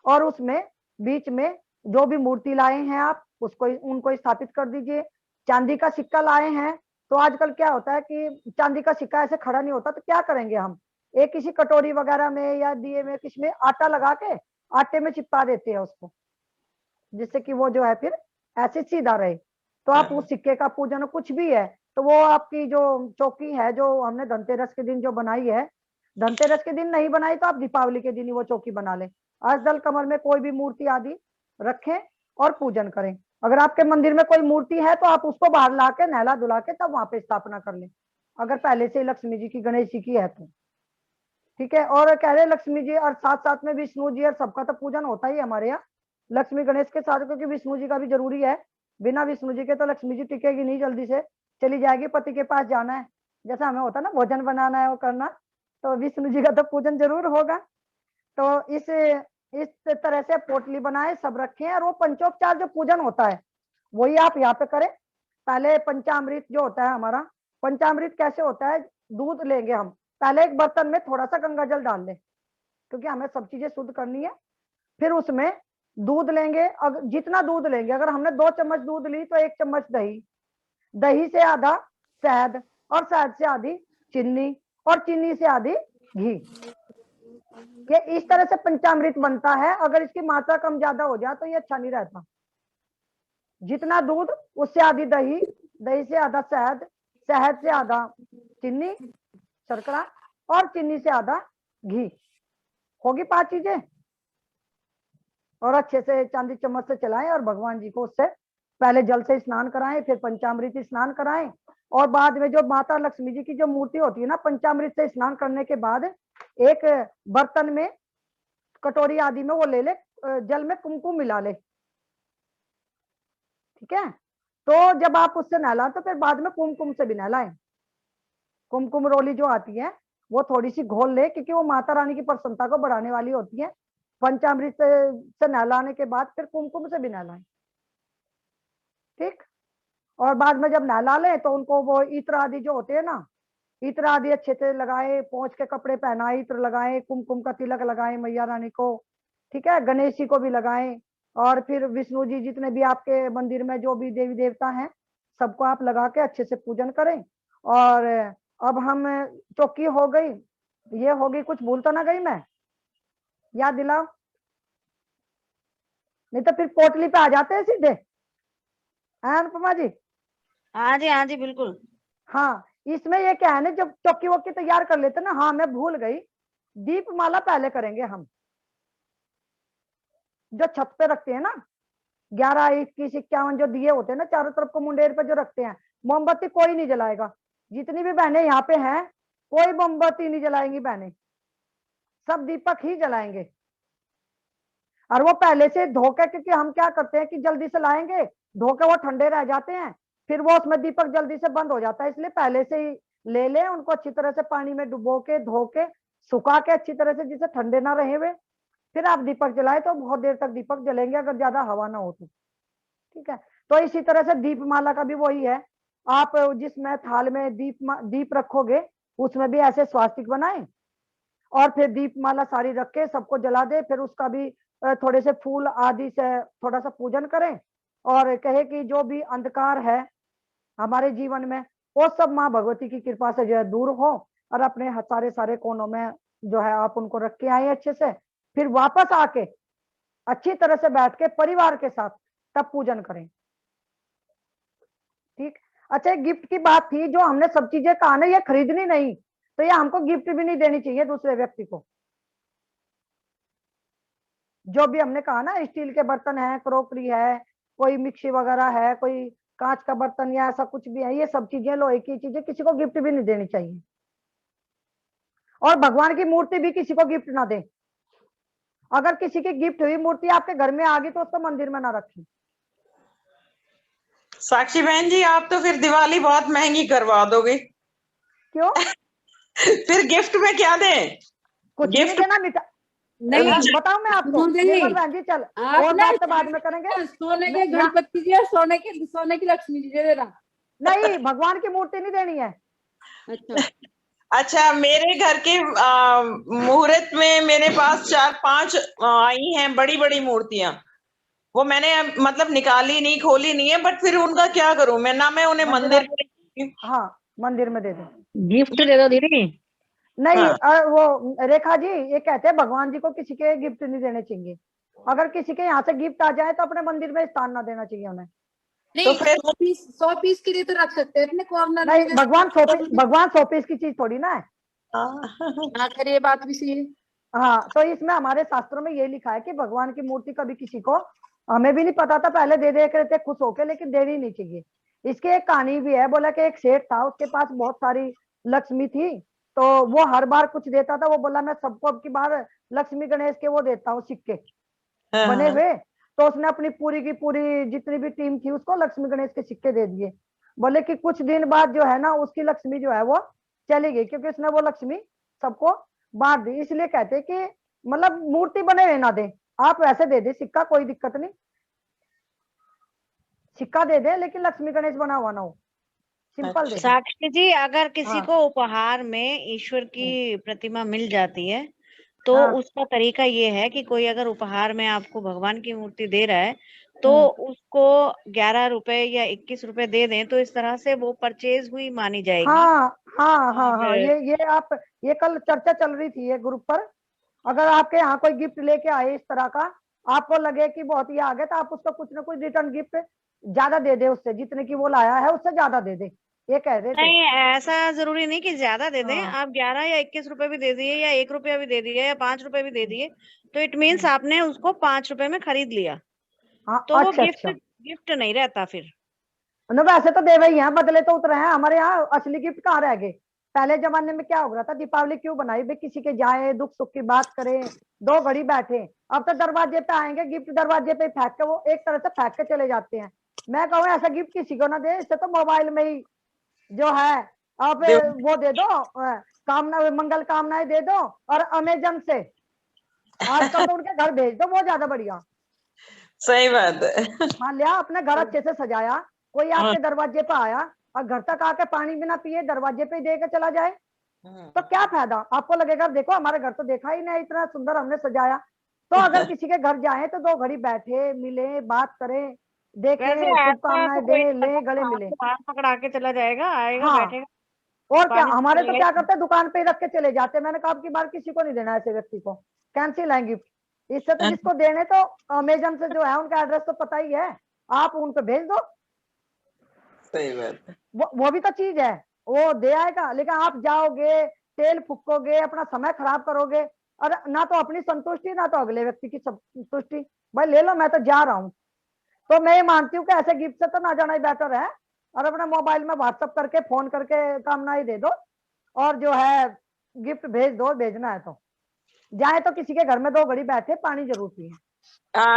और उसमें बीच में जो भी मूर्ति लाए हैं आप उसको उनको स्थापित कर दीजिए। चांदी का सिक्का लाए हैं तो आजकल क्या होता है कि चांदी का सिक्का ऐसे खड़ा नहीं होता, तो क्या करेंगे हम, एक किसी कटोरी वगैरह में या दिए में किसी में आटा लगा के आटे में चिपका देते हैं उसको, जिससे कि वो जो है फिर ऐसे सीधा रहे। तो आप उस सिक्के का पूजन कुछ भी है तो वो आपकी जो चौकी है जो हमने धनतेरस के दिन जो बनाई है, धनतेरस के दिन नहीं बनाई तो आप दीपावली के दिन ही वो चौकी बना लें। अष्टदल कमल में कोई भी मूर्ति आदि रखें और पूजन करें। अगर आपके मंदिर में कोई मूर्ति है तो आप उसको बाहर ला के नहला धुला के तब वहां पे स्थापना कर लें, अगर पहले से लक्ष्मी जी की गणेश जी की है तो ठीक है। और कह रहे लक्ष्मी जी और साथ साथ में विष्णु जी और सबका तो पूजन होता ही है हमारे यहाँ लक्ष्मी गणेश के साथ, क्योंकि विष्णु जी का भी जरूरी है। बिना विष्णु जी के तो लक्ष्मी जी टिकेगी नहीं, जल्दी से चली जाएगी, पति के पास जाना है, जैसा हमें होता है ना भोजन बनाना है वो करना, तो विष्णु जी का तो पूजन जरूर होगा। तो इस तरह से पोटली बनाए सब रखे और वो पंचोपचार जो पूजन होता है वही आप यहाँ पे करें। पहले पंचामृत जो होता है हमारा, पंचामृत कैसे होता है, दूध लेंगे हम, पहले एक बर्तन में थोड़ा सा गंगा जल डाल लें क्योंकि हमें सब चीजें शुद्ध करनी है। फिर उसमें दूध लेंगे, अगर जितना दूध लेंगे, अगर हमने 2 चम्मच दूध ली तो 1 चम्मच दही, दही से आधा शहद और शहद से आधी चीनी और चीनी से आधी घी। ये इस तरह से पंचामृत बनता है। अगर इसकी मात्रा कम ज्यादा हो जाए तो ये अच्छा नहीं रहता। जितना दूध उससे आधी दही, दही से आधा शहद, शहद से आधा चीनी शर्करा और चीनी से आधा घी, होगी 5 चीजें। और अच्छे से चांदी चम्मच से चलाएं और भगवान जी को उससे पहले जल से स्नान कराएं, फिर पंचामृत स्नान कराएं और बाद में जो माता लक्ष्मी जी की जो मूर्ति होती है ना, पंचामृत से स्नान करने के बाद एक बर्तन में कटोरी आदि में वो ले ले, जल में कुमकुम मिला ले, ठीक है। तो जब आप उससे नहलाएं तो फिर बाद में कुमकुम से भी नहलाएं। कुमकुम रोली जो आती है वो थोड़ी सी घोल ले, क्योंकि वो माता रानी की प्रसन्नता को बढ़ाने वाली होती है। पंचामृत से नहलाने के बाद फिर कुमकुम से भी नहलाएं, ठीक। और बाद में जब नहला लें तो उनको वो इत्र आदि जो होते हैं ना, इत्र आदि अच्छे से लगाए, पोंछ के कपड़े पहनाए, इत्र लगाए, कुमकुम का तिलक लगाए मैया रानी को, ठीक है, गणेश जी को भी लगाएं और फिर विष्णु जी, जितने भी आपके मंदिर में जो भी देवी देवता हैं सबको आप लगा के अच्छे से पूजन करें। और अब हम चौकी हो गई, ये होगी, कुछ भूल तो ना गई मैं, याद दिलाओ, नहीं तो फिर पोटली पे आ जाते हैं सीधे। अनुपमा जी? हाँ जी बिल्कुल। हाँ, इसमें ये क्या है ना, जब चौकी वोकी तैयार कर लेते ना, हाँ मैं भूल गई, दीपमाला पहले करेंगे हम, जो छत पे रखते हैं ना, 11, 21, 51 जो दिए होते हैं ना चारों तरफ को मुंडेर पे जो रखते हैं, मोमबत्ती कोई नहीं जलाएगा। जितनी भी बहनें यहाँ पे हैं कोई मोमबत्ती नहीं जलाएंगी बहनें, सब दीपक ही जलाएंगे। और वो पहले से धोके, क्योंकि हम क्या करते हैं कि जल्दी से लाएंगे, धोके वो ठंडे रह जाते हैं, फिर वो उसमें दीपक जल्दी से बंद हो जाता है, इसलिए पहले से ही ले लें उनको, अच्छी तरह से पानी में डुबो के धो के सुखा के अच्छी तरह से, जिससे ठंडे ना रहे हुए, फिर आप दीपक जलाए तो बहुत देर तक दीपक जलेंगे, अगर ज्यादा हवा ना हो तो, ठीक है। तो इसी तरह से दीपमाला का भी वही है, आप जिसमें थाल में दीप रखोगे उसमें भी ऐसे स्वास्तिक बनाएं और फिर दीपमाला सारी रख के सबको जला दे, फिर उसका भी थोड़े से फूल आदि से थोड़ा सा पूजन करें और कहे कि जो भी अंधकार है हमारे जीवन में वो सब माँ भगवती की कृपा से जो है दूर हो, और अपने सारे कोनों में जो है आप उनको रख के आए अच्छे से, फिर वापस आके अच्छी तरह से बैठ के परिवार के साथ तब पूजन करें, ठीक। अच्छा, एक गिफ्ट की बात थी, जो हमने सब चीजें कहा ना, ये खरीदनी नहीं, तो ये हमको गिफ्ट भी नहीं देनी चाहिए दूसरे व्यक्ति को। जो भी हमने कहा ना, स्टील के बर्तन है, क्रोकरी है, कोई मिक्सी वगैरह है, कोई कांच का बर्तन या ऐसा कुछ भी है, ये सब चीजें लोहे की चीजें किसी को गिफ्ट भी नहीं देनी चाहिए। और भगवान की मूर्ति भी किसी को गिफ्ट ना दे। अगर किसी की गिफ्ट हुई मूर्ति आपके घर में आ गई तो उसको मंदिर में ना रखें। साक्षी बहन जी, आप तो फिर दिवाली बहुत महंगी करवा दोगे। क्यों? फिर गिफ्ट में क्या दें? कुछ गिफ्ट नहीं देना, नहीं बताओ मैं आपको, नहीं, निर्मल बहन जी, चल आप और ना बात तो बाद में करेंगे। सोने के ना- गणपति जी और सोने की लक्ष्मी जी दे देना। नहीं, भगवान की मूर्ति नहीं देनी है। अच्छा अच्छा, मेरे घर के मुहूर्त में मेरे पास 4-5 आई हैं बड़ी बड़ी मूर्तियां। वो मैंने मतलब निकाली नहीं, खोली नहीं है, बट फिर उनका क्या करूं मैं? ना मैं उन्हें मंदिर में, हाँ मंदिर में दे दो। गिफ्ट दे दो दीदी। नहीं हाँ। वो रेखा जी ये कहते हैं भगवान जी को किसी के गिफ्ट नहीं देने चाहिए। अगर किसी के यहाँ से गिफ्ट आ जाए तो अपने मंदिर में स्थान ना देना चाहिए उन्हें। नहीं, तो फिर 100 पीस के लिए तो रख सकते हैं अपने कॉर्नर नहीं, में। भगवान 100 पीस की चीज थोड़ी ना है। हाँ खैर ये बात भी सही है। हाँ, तो इसमें हमारे शास्त्रों में ये लिखा है कि भगवान की मूर्ति कभी किसी को, हमें भी नहीं पता था पहले, दे दे करते खुश होके, लेकिन देनी नहीं चाहिए। इसकी एक कहानी भी है। बोला कि एक सेठ था, उसके पास बहुत सारी लक्ष्मी थी, तो वो हर बार कुछ देता था। वो बोला मैं सबको अब की बार लक्ष्मी गणेश के वो देता हूँ सिक्के बने हुए। तो उसने अपनी पूरी की पूरी जितनी भी टीम थी उसको लक्ष्मी गणेश के सिक्के दे दिए। बोले कि कुछ दिन बाद जो है ना उसकी लक्ष्मी जो है वो चली गई, क्योंकि उसने वो लक्ष्मी सबको बांट दी। इसलिए कहते हैं कि मतलब मूर्ति बने हुए ना दे, आप वैसे दे दे सिक्का, कोई दिक्कत नहीं, सिक्का दे दे, लेकिन लक्ष्मी गणेश बना हुआ ना हो, सिंपल दे दे। साक्षी जी, अगर किसी हाँ। को उपहार में ईश्वर की प्रतिमा मिल जाती है तो हाँ। उसका तरीका ये है कि कोई अगर उपहार में आपको भगवान की मूर्ति दे रहा है तो उसको 11 रुपए या 21 रुपए दे दें, तो इस तरह से वो परचेज हुई मानी जाएगी। हाँ हाँ हाँ और हाँ, ये आप, ये कल चर्चा चल रही थी ये ग्रुप पर। अगर आपके यहाँ कोई गिफ्ट लेके आए इस तरह का, आपको लगे कि बहुत ही आ गया, तो आप उसको कुछ ना कुछ रिटर्न गिफ्ट ज्यादा दे दे, उससे जितने की वो लाया है उससे ज्यादा दे दे, ये कह रहे थे। नहीं, ऐसा जरूरी नहीं कि ज्यादा दे दें। हाँ। आप 11 या 21 रुपए भी दे दिए या 1 रुपया भी दे दिए या 5 रुपए भी दे दिए, तो इट मीन्स आपने उसको 5 रुपए में खरीद लिया, हाँ, तो वो अच्छा गिफ्ट अच्छा। गिफ्ट नहीं रहता फिर। ना वैसे तो देवे ही हैं, बदले तो उतरे हैं। हमारे यहाँ असली गिफ्ट कहाँ रह गए? पहले जमाने में क्या हो रहा था, दीपावली क्यों बनाई भाई? किसी के जाए, दुख सुख की बात करें, 2 घड़ी बैठे। अब तो दरवाजे पे आएंगे, गिफ्ट दरवाजे पे फेंक के, वो एक तरह से फेंक के चले जाते हैं। मैं कहूँ ऐसा गिफ्ट किसी को ना दे, इससे तो मोबाइल में ही जो है आप वो दे दो, कामना मंगल कामनाएं दे दो, और अमेजन से आजकल तो उनके घर भेज दो, वो ज्यादा बढ़िया। सही बात है। मान लिया अपने घर अच्छे से सजाया, कोई आपके दरवाजे पे आया और घर तक आके पानी बिना पिए दरवाजे पे दे के चला जाए, तो क्या फायदा? आपको लगेगा देखो हमारे घर तो देखा ही नहीं, इतना सुंदर हमने सजाया। तो अगर किसी के घर जाए तो 2 घड़ी बैठे, मिले, बात करें, वैसे देखें, ऐसा शुभकामनाएं तो कोई दें, ले, गले मिले। हाथ पकड़ा के चला जाएगा, आएगा, हाँ, बैठेगा, और क्या, पानी हमारे तो पिएगा। क्या करते हैं, दुकान पे ही रख के चले जाते हैं। मैंने कहा अब की बार किसी को नहीं देना ऐसे व्यक्ति को, कैंसिल है गिफ्ट। इससे तो जिसको देने, तो अमेजन से जो है उनका एड्रेस तो पता ही है, आप उन पे भेज दो, सही बात है। वो भी तो चीज है, वो दे आएगा। लेकिन आप जाओगे, तेल फूकोगे, अपना समय खराब करोगे, और ना तो अपनी संतुष्टि ना तो अगले व्यक्ति की संतुष्टि। भाई ले लो, मैं तो जा रहा हूँ। तो मैं ये मानती हूँ कि ऐसे गिफ्ट से तो ना जाना ही बेटर है, और अपने मोबाइल में व्हाट्सअप करके, फोन करके कामनाएं दे दो, और जो है गिफ्ट भेज दो, भेजना है तो। जाए तो किसी के घर में 2 घड़ी बैठे, पानी जरूर पिए।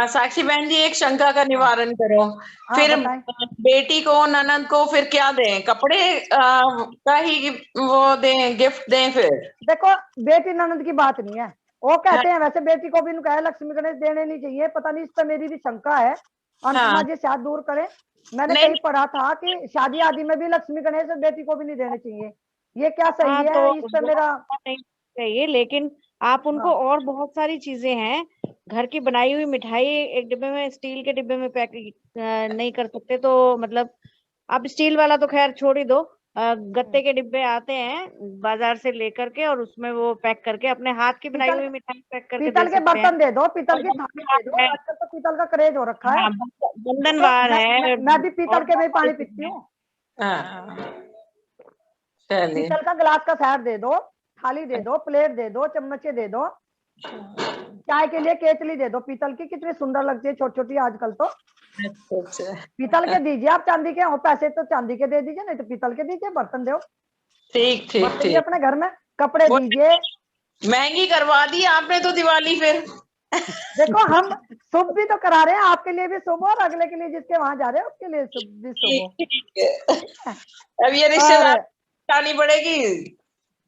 साक्षी बहन जी, एक शंका का निवारण करो। हाँ फिर बताएं। बेटी को, ननद को फिर क्या दें? कपड़े का ही वो दें, गिफ्ट दें फिर? देखो बेटी ननद की बात नहीं है, वो कहते हैं वैसे बेटी को भी इनको है लक्ष्मी गणेश देने नहीं चाहिए। पता नहीं, इस पर मेरी भी शंका है, अनुपमा जी शायद दूर करें। मैंने नहीं, कहीं पढ़ा था कि शादी आदि में भी लक्ष्मी गणेश बेटी को भी नहीं देने चाहिए। ये क्या सही हाँ, है? तो इस पे मेरा नहीं चाहिए, लेकिन आप उनको हाँ। और बहुत सारी चीजें हैं। घर की बनाई हुई मिठाई एक डिब्बे में, स्टील के डिब्बे में पैक नहीं कर सकते, तो मतलब आप स्टील वाला तो खैर छोड़ ही दो। गत्ते के डिब्बे आते हैं बाजार से लेकर के, और उसमें वो पैक करके अपने हाथ की बनाई पीतल हुई मिठाई पैक करके दे पीतल के सकते हैं। बर्तन दे दो, पीतल और की थाली दे दो, है, आजकल तो पीतल का क्रेज हो रखा है। हाँ, देखो बंधनवार है, मैं भी पीतल और के में ही बहुत पानी सारी पीती चीजें हैं। हूँ। हाँ, चलिए। पीतल का गिलास का सेट दे दो, थाली दे दो, प्लेट दे दो, चम्मचे दे दो, चाय के लिए केतली दे दो पीतल की, कितनी सुंदर लगती है, छोटी छोटी आजकल तो। अच्छा, पीतल के दीजिए, आप चांदी के हो, पैसे तो चांदी के दे दीजिए, नहीं तो पीतल के दीजिए, बर्तन दो, ठीक ठीक बर्तन ठीक। अपने घर में। कपड़े वो दीजिए। महंगी करवा दी आपने तो दिवाली फिर। देखो हम शुभ भी तो करा रहे हैं, आपके लिए भी शुभ हो, और अगले के लिए जिसके वहां जा रहे हैं उसके लिए भी शुभ हो। ठीक है। अब ये और रिश्तेदार लानी पड़ेगी।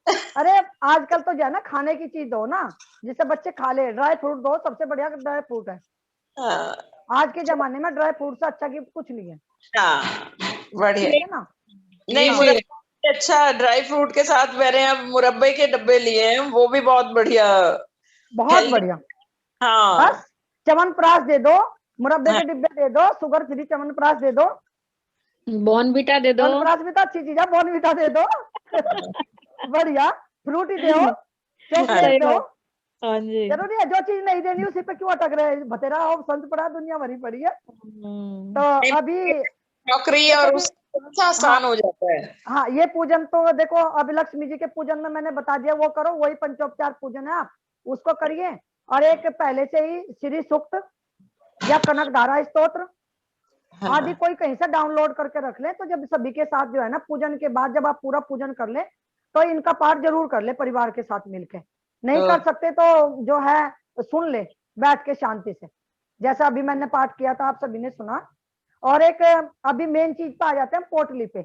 अरे आजकल तो जो है ना खाने की चीज दो ना, जिससे बच्चे खा ले। ड्राई फ्रूट दो, सबसे बढ़िया ड्राई फ्रूट है। हाँ आज के जमाने में ड्राई फ्रूट से अच्छा गिफ्ट कुछ नहीं है, हाँ, बढ़िया। ठीक है ना। नहीं, हाँ, मुरब्बे अच्छा, ड्राई फ्रूट के साथ मैंने अब मुरब्बे के डब्बे लिए हैं, वो भी बहुत बढ़िया, बहुत हेल्दी। बढ़िया। हाँ बस च्यवनप्राश दे दो, मुरब्बे हाँ के डिब्बे दे दो, शुगर फ्री च्यवनप्राश दे दो। बॉर्नविटा दे दो। च्यवनप्राश भी तो अच्छी चीज है, बॉर्नविटा दे दो। बढ़िया। फ्रूटी दो, चॉकलेट सही दो। बात। हाँ जी। जरूरी है, जो चीज नहीं देनी उसी पे क्यों अटक रहे हैं? बतेरा और संत पड़ा, दुनिया भरी पड़ी है। तो अभी नौकरी देखो और जी, उससे हाँ आसान हो जाता है। हाँ, ये पूजन तो देखो, अब लक्ष्मी जी के पूजन में मैंने बता दिया, वो करो, वही पंचोपचार पूजन है, आप उसको करिए। और एक पहले से ही श्री सूक्त या कनक धारा स्तोत्र आदि कोई कहीं से डाउनलोड करके रख ले, तो जब सभी के साथ जो है ना पूजन के बाद जब आप पूरा पूजन कर ले, तो इनका पाठ जरूर कर ले परिवार के साथ मिलके। नहीं कर सकते तो जो है सुन ले बैठ के शांति से, जैसा अभी मैंने पाठ किया था, आप सभी ने सुना। और एक अभी मेन चीज पे आ जाते हैं, पोटली पे।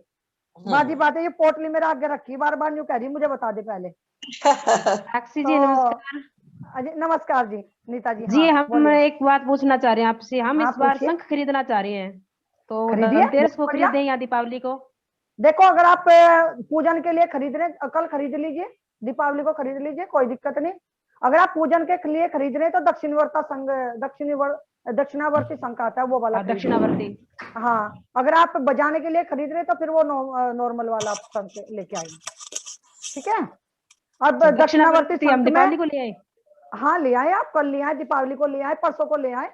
बात है, ये पोटली मेरा आगे रखी, बार बार न्यू कह रही, मुझे बता दे पहले। साक्षी जी तो नमस्कार। अजय नमस्कार जी, नीता जी, जी हाँ हम बोलिए। एक बात पूछना चाह रहे हैं आपसे। हम हाँ इस बार पूछिए। शंख खरीदना चाह रहे हैं, तो खरीदिए, धनतेरस बहुत को बढ़िया। खरीदें या दीपावली को? देखो, अगर आप पूजन के लिए खरीद रहे हैं, कल खरीद लीजिए, दीपावली को खरीद लीजिए, कोई दिक्कत नहीं। अगर आप पूजन के लिए खरीद रहे हैं तो दक्षिणावर्ती संघ आता है, वो वाला खरीद लीजिए। दक्षिणावर्ती। हाँ, अगर आप बजाने के लिए खरीद रहे हैं तो फिर वो नॉर्मल वाला आप संघ लेके आएंगे, ठीक है। अब दक्षिणावर्ती हम संघ दीपावली में, को ले आए। हाँ ले आए, आप कल ले आए, दीपावली को ले आए, परसों को ले आए,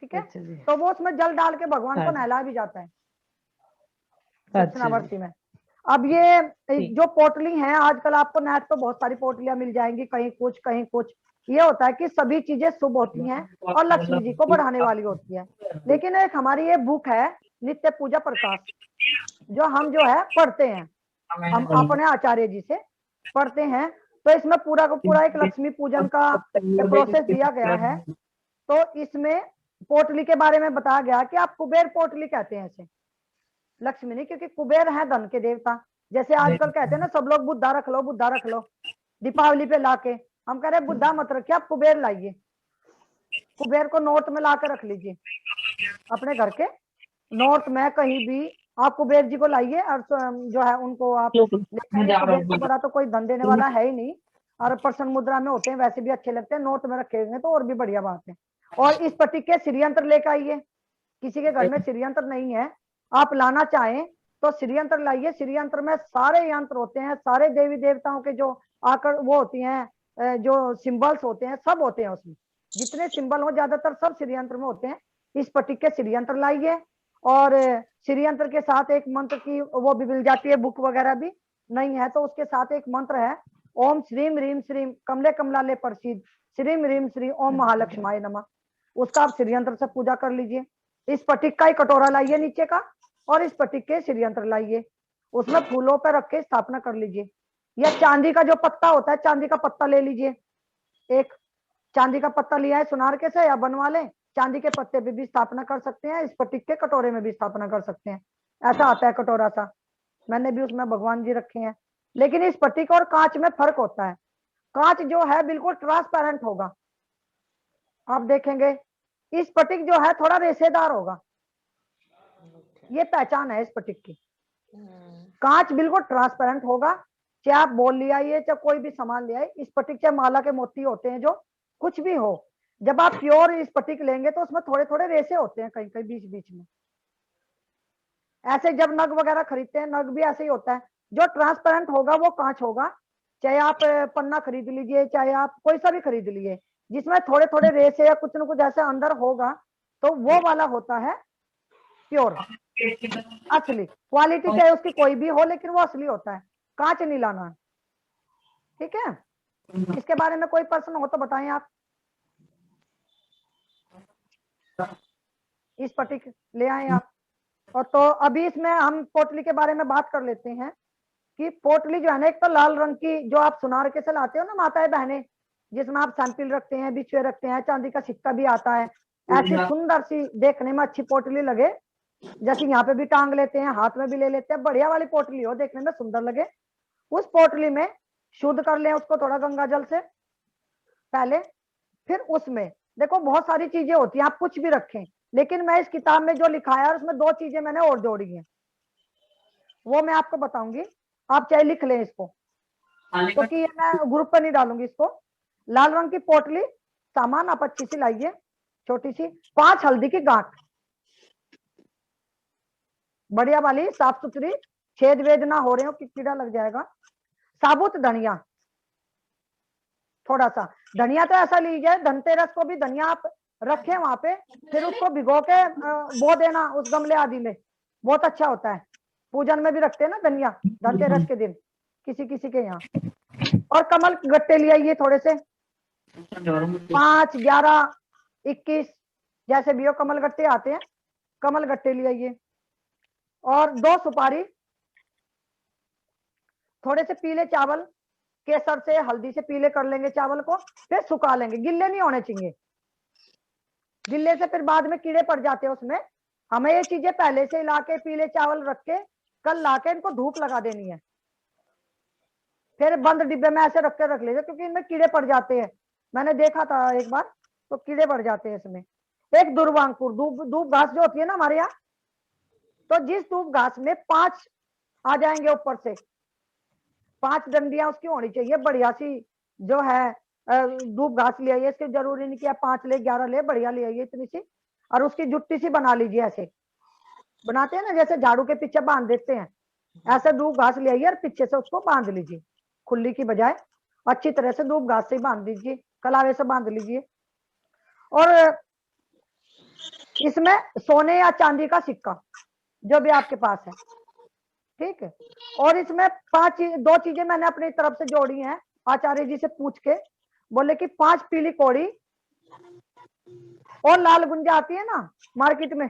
ठीक है। अच्छा जी। तो वो उसमें जल डाल के भगवान को हाँ। नहला भी जाता है अच्छा दक्षिणावर्ती जी। में। अब ये ठीक। जो पोटली है, आजकल आपको नेट पे बहुत सारी पोटलियां मिल जाएंगी, कहीं कुछ कहीं कुछ। ये होता है कि सभी चीजें शुभ होती हैं और लक्ष्मी जी को बढ़ाने वाली होती है। लेकिन एक हमारी ये बुक है नित्य पूजा प्रकाश, जो हम जो है पढ़ते हैं, हम अपने आचार्य जी से पढ़ते हैं। तो इसमें पूरा का पूरा एक लक्ष्मी पूजन का प्रोसेस दिया गया है। तो इसमें पोटली के बारे में बताया गया कि आप कुबेर पोटली कहते हैं इसे, लक्ष्मी नहीं, क्योंकि कुबेर है धन के देवता। जैसे आजकल कहते हैं ना सब लोग, बुद्धा रख लो, बुद्धा रख लो, दीपावली पे लाके। हम कह रहे हैं बुद्धा मत रखिए, आप कुबेर लाइए। कुबेर को नोट में लाके रख लीजिए, अपने घर के नोट में कहीं भी आप कुबेर जी को लाइए, और जो है उनको आप लेके आइए। कुबेर से बड़ा तो कोई धन देने वाला है ही नहीं, और प्रसन्न मुद्रा में होते हैं, वैसे भी अच्छे लगते हैं, नोट में रखे हुए तो और भी बढ़िया बात है। और इस पट्टी के श्रीयंत्र लेके आइए। किसी के घर में श्रीयंत्र नहीं है, आप लाना चाहें तो श्रीयंत्र लाइए। श्रीयंत्र में सारे यंत्र होते हैं, सारे देवी देवताओं के जो आकर वो होती हैं, जो सिंबल्स होते हैं, सब होते हैं उसमें। जितने सिंबल हो ज्यादातर सब श्रीयंत्र में होते हैं। इस पट्टी के श्रीयंत्र लाइए, और श्रीयंत्र के साथ एक मंत्र की वो भी मिल जाती है, बुक वगैरह भी नहीं है तो उसके साथ एक मंत्र है, ओम श्रीम रीम श्रीम कमले कमलाले प्रसिद्ध श्रीम रीम श्री ओम महालक्ष्माय नमः। उसका आप श्रीयंत्र से पूजा कर लीजिए। इस पटिक का ही कटोरा लाइए नीचे का, और इस पटिक के श्रीयंत्र लाइए, उसमें फूलों पर रख के स्थापना कर लीजिए। या चांदी का जो पत्ता होता है, चांदी का पत्ता ले लीजिए, एक चांदी का पत्ता लिया है सुनार के से, या बनवा लें, चांदी के पत्ते पे भी स्थापना कर सकते हैं, इस पटिक के कटोरे में भी स्थापना कर सकते हैं। ऐसा आता है कटोरा सा, मैंने भी उसमें भगवान जी रखे हैं। लेकिन इस पटिक और कांच में फर्क होता है। कांच जो है बिल्कुल ट्रांसपेरेंट होगा, आप देखेंगे। इस पटिक जो है थोड़ा रेशेदार होगा, ये पहचान है इस पटिक की। कांच बिल्कुल ट्रांसपेरेंट होगा, चाहे आप बोल ले आइए, चाहे कोई भी सामान ले आए। इस पटिक चाहे माला के मोती होते हैं, जो कुछ भी हो, जब आप प्योर इस पटिक लेंगे तो उसमें थोड़े थोड़े रेशे होते हैं कहीं कहीं बीच बीच में। ऐसे जब नग वगैरह खरीदते हैं, नग भी ऐसे ही होता है। जो ट्रांसपेरेंट होगा वो कांच होगा। चाहे आप पन्ना खरीद लीजिए, चाहे आप कोई सा भी खरीद लीजिए, जिसमें थोड़े थोड़े रेशे या कुछ न कुछ ऐसे अंदर होगा, तो वो वाला होता है प्योर, असली। क्वालिटी चाहे उसकी कोई भी हो, लेकिन वो असली होता है। कांच नहीं लाना है, ठीक है। इसके बारे में कोई प्रश्न हो तो बताएं आप। इस पटिक ले आए आप। और तो अभी इसमें हम पोटली के बारे में बात कर लेते हैं कि पोटली जो है ना, एक तो लाल रंग की जो आप सुनार के से लाते हो ना माताएं बहनें, जिसमें आप सैंपल रखते हैं, बिछुए रखते हैं, चांदी का सिक्का भी आता है, ऐसी सुंदर सी देखने में अच्छी पोटली लगे, जैसे यहाँ पे भी टांग लेते हैं, हाथ में भी ले लेते हैं, बढ़िया वाली पोटली हो, देखने में सुंदर लगे, उस पोटली में शुद्ध कर लें उसको थोड़ा गंगा जल से पहले। फिर उसमें देखो बहुत सारी चीजें होती हैं, आप कुछ भी रखें, लेकिन मैं इस किताब में जो लिखा है उसमें 2 चीजें मैंने और जोड़ी हैं, वो मैं आपको बताऊंगी, आप चाहे लिख लें इसको, क्योंकि ये मैं ग्रुप पर नहीं डालूंगी इसको। लाल रंग की पोटली, सामान आप अच्छी सी लाइए, छोटी सी। 5 हल्दी की गांठ, बढ़िया वाली साफ सुथरी, छेद वेद ना हो रहे हो कि कीड़ा लग जाएगा। साबुत धनिया, थोड़ा सा धनिया तो ऐसा लीजिए, धनतेरस को भी धनिया आप रखें वहां पे, फिर उसको भिगो के बो देना उस गमले आदि में, बहुत अच्छा होता है। पूजन में भी रखते हैं ना धनिया धनतेरस के दिन किसी किसी के यहाँ। और कमल गट्टे ले आइए थोड़े से, 5, 11, 21 जैसे भी हो कमल गट्टे आते हैं, कमल गट्टे ले आइए। और 2 सुपारी, थोड़े से पीले चावल, केसर से हल्दी से पीले कर लेंगे चावल को, फिर सुखा लेंगे, गिल्ले नहीं होने चाहिए, गिल्ले से फिर बाद में कीड़े पड़ जाते हैं उसमें। हमें ये चीजें पहले से ला के पीले चावल रख के कल ला के इनको धूप लगा देनी है, फिर बंद डिब्बे में ऐसे रख के रख लीजिए, क्योंकि इनमें कीड़े पड़ जाते हैं, मैंने देखा था एक बार, तो कीड़े पड़ जाते हैं इसमें। एक दुर्वांकुर, दूब घास जो होती है ना हमारे यहाँ, तो जिस दूब घास में 5 आ जाएंगे ऊपर से, 5 डंडियां उसकी होनी चाहिए बढ़िया सी, जो है दूब घास ले आइए, इसके जरूरी नहीं कि आप 5 ले 11 ले, बढ़िया ले आइए इतनी सी, और उसकी जुट्टी सी बना लीजिए, ऐसे बनाते हैं ना जैसे झाड़ू के पीछे बांध देते हैं, ऐसे दूब घास ले आइए और पीछे से उसको बांध लीजिए, खुली की बजाय अच्छी तरह से दूब घास से बांध दीजिए, कलावे से बांध लीजिए। और इसमें सोने या चांदी का सिक्का जो भी आपके पास है, ठीक है। और इसमें 2 चीजें मैंने अपनी तरफ से जोड़ी हैं, आचार्य जी से पूछ के, बोले कि 5 पीली कौड़ी और लाल गुंजा आती है ना मार्केट में,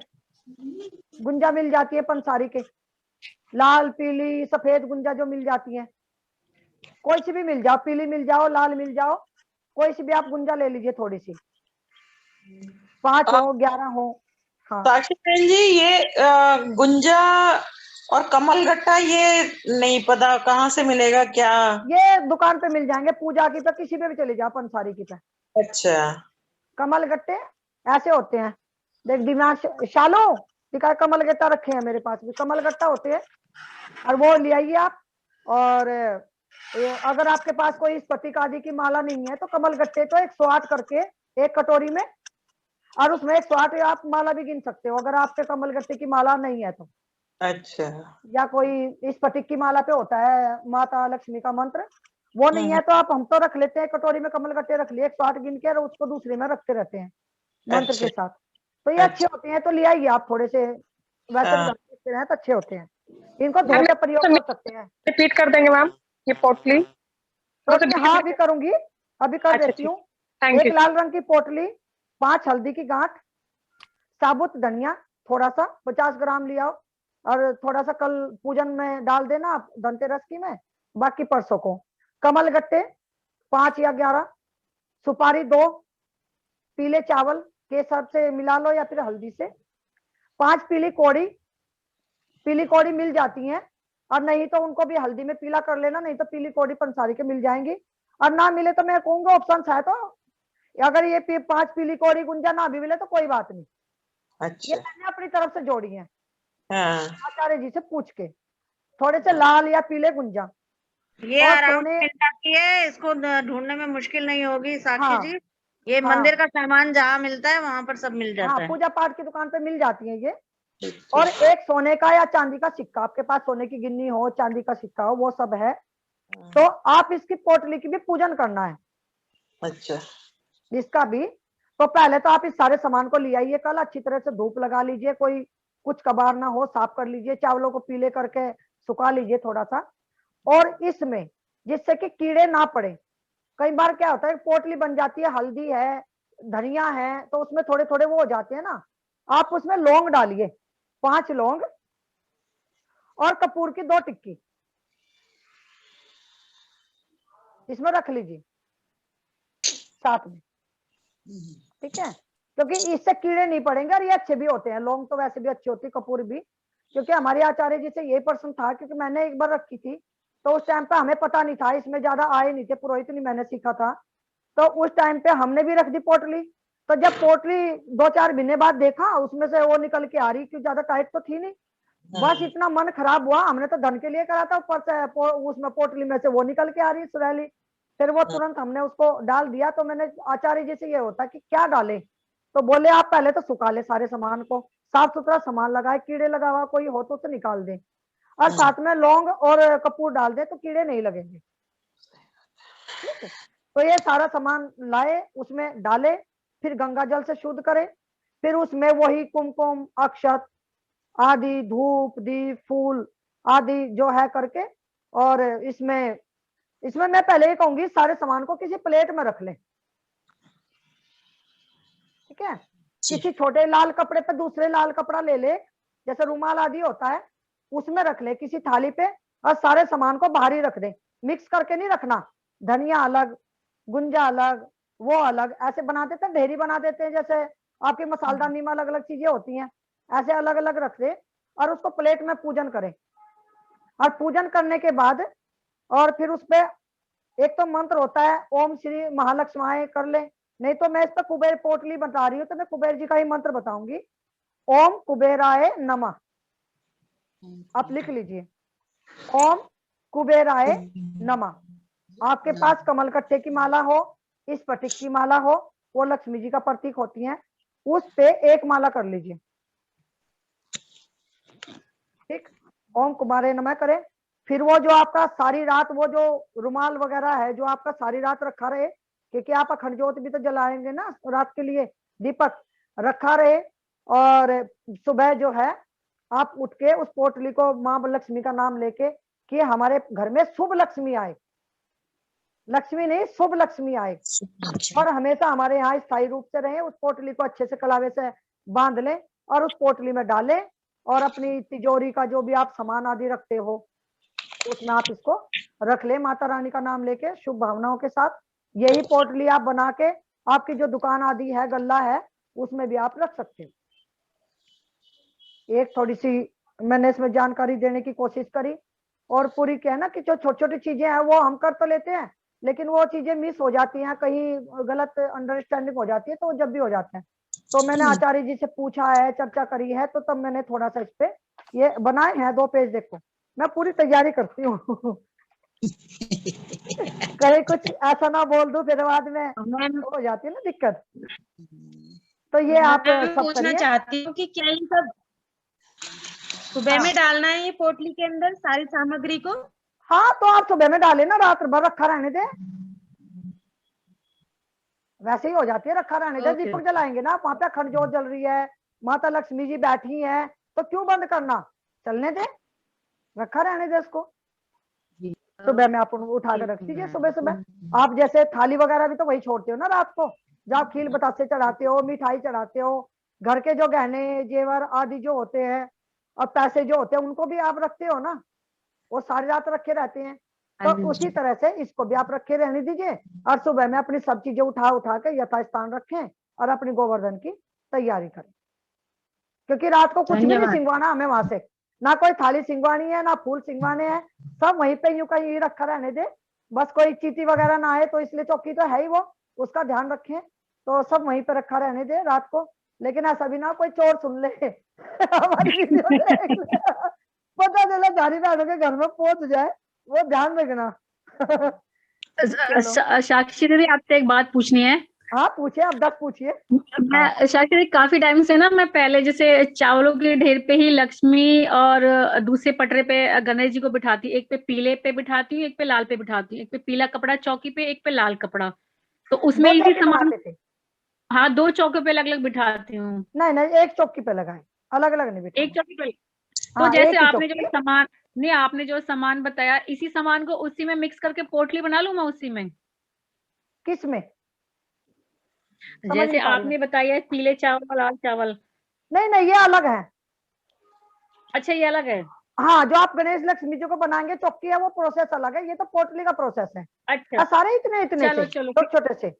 गुंजा मिल जाती है पंसारी के, लाल पीली सफेद गुंजा जो मिल जाती है, कोई सी भी मिल जाओ, पीली मिल जाओ लाल मिल जाओ, कोई सी भी आप गुंजा ले लीजिए थोड़ी सी, 5 हो 11 हो। हाँ साक्षी बहन जी, ये गुंजा और कमल गट्टा ये नहीं पता कहाँ से मिलेगा क्या? ये दुकान पे मिल जाएंगे, पूजा की पे किसी पे भी चले जाओ, पंसारी की पे। अच्छा, कमल गट्टे ऐसे होते हैं, देख दिमाग शालो दिखा, कमल गट्टा रखे हैं मेरे पास भी, कमल गट्टा होते हैं, और वो ले आइए आप। और अगर आपके पास कोई स्फटिक आदि की माला नहीं है तो कमल गट्टे तो 108 करके एक कटोरी में, और उसमें 108 आप माला भी गिन सकते हो, अगर आपके कमल गट्टे की माला नहीं है तो। अच्छा, या कोई स्फटिक की माला पे होता है माता लक्ष्मी का मंत्र, वो नहीं है तो आप, हम तो रख लेते हैं कटोरी में कमल गट्टे रख लिए 108 गिन के, और उसको दूसरे में रखते रहते हैं मंत्र अच्छा, के साथ, तो ये अच्छे होते हैं, तो ले आइए आप थोड़े से, वैसे भी देखते हैं तो अच्छे होते हैं, इनको धो के प्रयोग कर सकते हैं। रिपीट कर देंगे मैम ये पोटली? हाँ अभी करूंगी, अभी कर देती हूँ। एक लाल रंग की पोटली, 5 हल्दी की गांठ, साबुत धनिया थोड़ा सा 50 ग्राम लिया, और थोड़ा सा कल पूजन में डाल देना आप धनतेरस की में, बाकी परसों को। कमल गट्टे 5 या 11, सुपारी 2, पीले चावल केसर से मिला लो या फिर हल्दी से, 5 पीली कौड़ी मिल जाती हैं, और नहीं तो उनको भी हल्दी में पीला कर लेना, नहीं तो पीली कौड़ी पंसारी के मिल जाएंगी, और ना मिले तो मैं कहूंगा ऑप्शन है, तो अगर ये 5 पीली कौड़ी गुंजा ना भी मिले तो कोई बात नहीं। अच्छा, ये मैंने अपनी तरफ से जोड़ी है, हाँ, आचार्य जी से पूछ के, थोड़े से लाल या पीले गुंजा। ये और आराम सोने, से मिल जाती है, इसको ढूंढने में मुश्किल नहीं होगी साक्षी हाँ, जी, ये हाँ, मंदिर का सामान जहाँ मिलता है वहां पर सब मिल हाँ जाता है। पूजा पाठ की दुकान पे मिल जाती है ये। ठीक, और ठीक। एक सोने का या चांदी का सिक्का, आपके पास सोने की गिन्नी हो चांदी का सिक्का हो वो सब है, तो आप इसकी पोटली की भी पूजन करना है, अच्छा, इसका भी। तो पहले तो आप इस सारे सामान को ले आइए कल, अच्छी तरह से धूप लगा लीजिए, कोई कुछ कबार ना हो, साफ कर लीजिए, चावलों को पीले करके सुखा लीजिए थोड़ा सा, और इसमें जिससे कि कीड़े ना पड़े। कई बार क्या होता है पोटली बन जाती है, हल्दी है धनिया है, तो उसमें थोड़े थोड़े वो हो जाते हैं ना, आप उसमें लौंग डालिए, 5 लौंग, और कपूर की 2 टिक्की इसमें रख लीजिए साथ में, ठीक है, क्योंकि इससे कीड़े नहीं पड़ेंगे, और ये अच्छे भी होते हैं, लौंग तो वैसे भी अच्छी होती है, कपूर भी, क्योंकि हमारे आचार्य जी से यही प्रश्न था, क्योंकि मैंने एक बार रखी थी तो उस टाइम पे हमें पता नहीं था, इसमें ज्यादा आए नहीं थे, पुरोहित नहीं मैंने सीखा था। तो उस टाइम पे हमने भी रख दी पोटली। तो जब पोटली 2-4 महीने बाद देखा उसमें से वो निकल के आ रही, क्यों ज्यादा टाइट तो थी नहीं। बस इतना मन खराब हुआ, हमने तो धन के लिए करा था, ऊपर से उसमें पोटली में से वो निकल के आ रही सुरैली। फिर वो तुरंत हमने उसको डाल दिया। तो मैंने आचार्य जी से ये होता कि क्या डालें, तो बोले आप पहले तो सुखा ले सारे सामान को, साफ सुथरा सामान लगाए, कीड़े लगा हुआ कोई हो तो उसे निकाल दे, और साथ में लौंग और कपूर डाल दे तो कीड़े नहीं लगेंगे। ठीक है, तो ये सारा सामान लाए, उसमें डाले, फिर गंगा जल से शुद्ध करे, फिर उसमें वही कुमकुम, अक्षत आदि, धूप, दीप, फूल आदि जो है करके, और इसमें मैं पहले ही कहूंगी सारे सामान को किसी प्लेट में रख लें। ठीक है, किसी छोटे लाल कपड़े पे दूसरे लाल कपड़ा ले ले, जैसे रुमाल आदि होता है, उसमें रख ले किसी थाली पे, और सारे सामान को बाहर ही रख दे, मिक्स करके नहीं रखना। धनिया अलग, गुंजा अलग, वो अलग, ऐसे बना देते हैं, ढेरी बना देते हैं, जैसे आपकी मसालदानी में अलग अलग चीजें होती हैं, ऐसे अलग अलग रख दे, और उसको प्लेट में पूजन करें। और पूजन करने के बाद और फिर उस पे एक तो मंत्र होता है ओम श्री महालक्ष्माय कर ले, नहीं तो मैं इस पर कुबेर पोटली बता रही हूँ तो मैं कुबेर जी का ही मंत्र बताऊंगी। ओम कुबेराय नमः, आप लिख लीजिए, ओम कुबेराय नमः। आपके पास कमल कट्टे की माला हो, इस स्फटिक की माला हो, वो लक्ष्मी जी का प्रतीक होती है, उस पे एक माला कर लीजिए। ठीक, ओम कुमारे नमः करें। फिर वो जो आपका सारी रात वो जो रुमाल वगैरह है जो आपका सारी रात रखा रहे, क्योंकि आप अखंड ज्योत भी तो जलाएंगे ना रात के लिए, दीपक रखा रहे। और सुबह जो है आप उठ के उस पोटली को माँ लक्ष्मी का नाम लेके कि हमारे घर में शुभ लक्ष्मी आए, लक्ष्मी नहीं शुभ लक्ष्मी आए, और हमेशा हमारे यहाँ स्थायी रूप से रहे। उस पोटली को अच्छे से कलावे से बांध लें और उस पोटली में डालें, और अपनी तिजोरी का जो भी आप सामान आदि रखते हो उसमें आप इसको रख ले, माता रानी का नाम लेके शुभ भावनाओं के साथ। यही पोटली आप बना के आपकी जो दुकान आदि है, गल्ला है, उसमें भी आप रख सकते हो। एक थोड़ी सी मैंने इसमें जानकारी देने की कोशिश करी, और पूरी क्या है ना कि जो छोटी छोटी चीजें हैं वो हम कर तो लेते हैं, लेकिन वो चीजें मिस हो जाती हैं, कहीं गलत अंडरस्टैंडिंग हो जाती है, तो वो जब भी हो जाते हैं। तो मैंने आचार्य जी से पूछा है, चर्चा करी है, तो तब मैंने थोड़ा सा इस पे ये बनाए हैं 2 पेज। देखो मैं पूरी तैयारी करती हूँ कहीं कुछ ऐसा ना बोल दूं फिर बाद में हो जाती है ना दिक्कत। तो ये आप सब पूछना चाहती हूँ कि क्या ये सब सुबह में डालना है ये पोटली के अंदर सारी सामग्री को? हाँ, तो आप सुबह में डालें ना, रात भर रखा रहने दे, वैसे ही हो जाती है, रखा रहने दे। दीपक जलाएंगे ना, वहां पे अखंड ज्योत जल रही है, माता लक्ष्मी जी बैठी है, तो क्यों बंद करना, चलने दे, रखा रहने दे इसको। सुबह में आप उठा कर रख दीजिए। सुबह सुबह आप जैसे थाली वगैरह भी तो वही छोड़ते हो ना रात को, जब आप खील बतासे चढ़ाते हो, मिठाई चढ़ाते हो, घर के जो गहने जेवर आदि जो होते हैं और पैसे जो होते हैं उनको भी आप रखते हो ना, वो सारी रात रखे रहते हैं। तो उसी तरह से इसको भी आप रखे रहने दीजिए, और सुबह में अपनी सब चीजें उठा के यथास्थान रखें और अपनी गोवर्धन की तैयारी करें, क्योंकि रात को कुछ भी नहीं सिंगवाना हमें वहां से, ना कोई थाली सिंगवानी है ना फूल सिंगवाने हैं, सब वहीं पे यूं कहीं रखा रहने दे। बस कोई चींटी वगैरह ना आए, तो इसलिए चौकी तो है ही वो, उसका ध्यान रखें, तो सब वहीं पे रखा रहने दे रात को। लेकिन ऐसा भी ना कोई चोर सुन ले हमारी वीडियो देख ले, पता चला धारी बहनों के घर में पहुंच जाए, वो ध्यान रखना साक्षी दीदी आपसे एक बात पूछनी है। हाँ पूछिए, आप 10 पूछिए। मैं साक्षी दीदी काफी टाइम से ना, मैं पहले जैसे चावलों के ढेर पे ही लक्ष्मी और दूसरे पटरे पे गणेश जी को बिठाती, एक पे पीले पे बिठाती हूँ, एक पे लाल पे बिठाती हूँ, एक पे पीला कपड़ा चौकी पे, एक पे लाल कपड़ा, तो उसमें ये सामान। हाँ 2 चौके पे अलग अलग बिठाती हूँ। नहीं एक चौकी पे लगाए, अलग अलग नहीं बिठाए, एक चौकी पे। तो जैसे आपने जो सामान नहीं, आपने जो सामान बताया, इसी सामान को उसी में मिक्स करके पोटली बना लूं मैं उसी में? किस में? जैसे आपने बताया पीले चावल लाल चावल। नहीं ये अलग है। अच्छा ये अलग है। हाँ, जो आप गणेश लक्ष्मी जी को बनाएंगे चौकी है, वो प्रोसेस अलग है, ये तो पोटली का प्रोसेस है। अच्छा सारे इतने चलो छोटे से,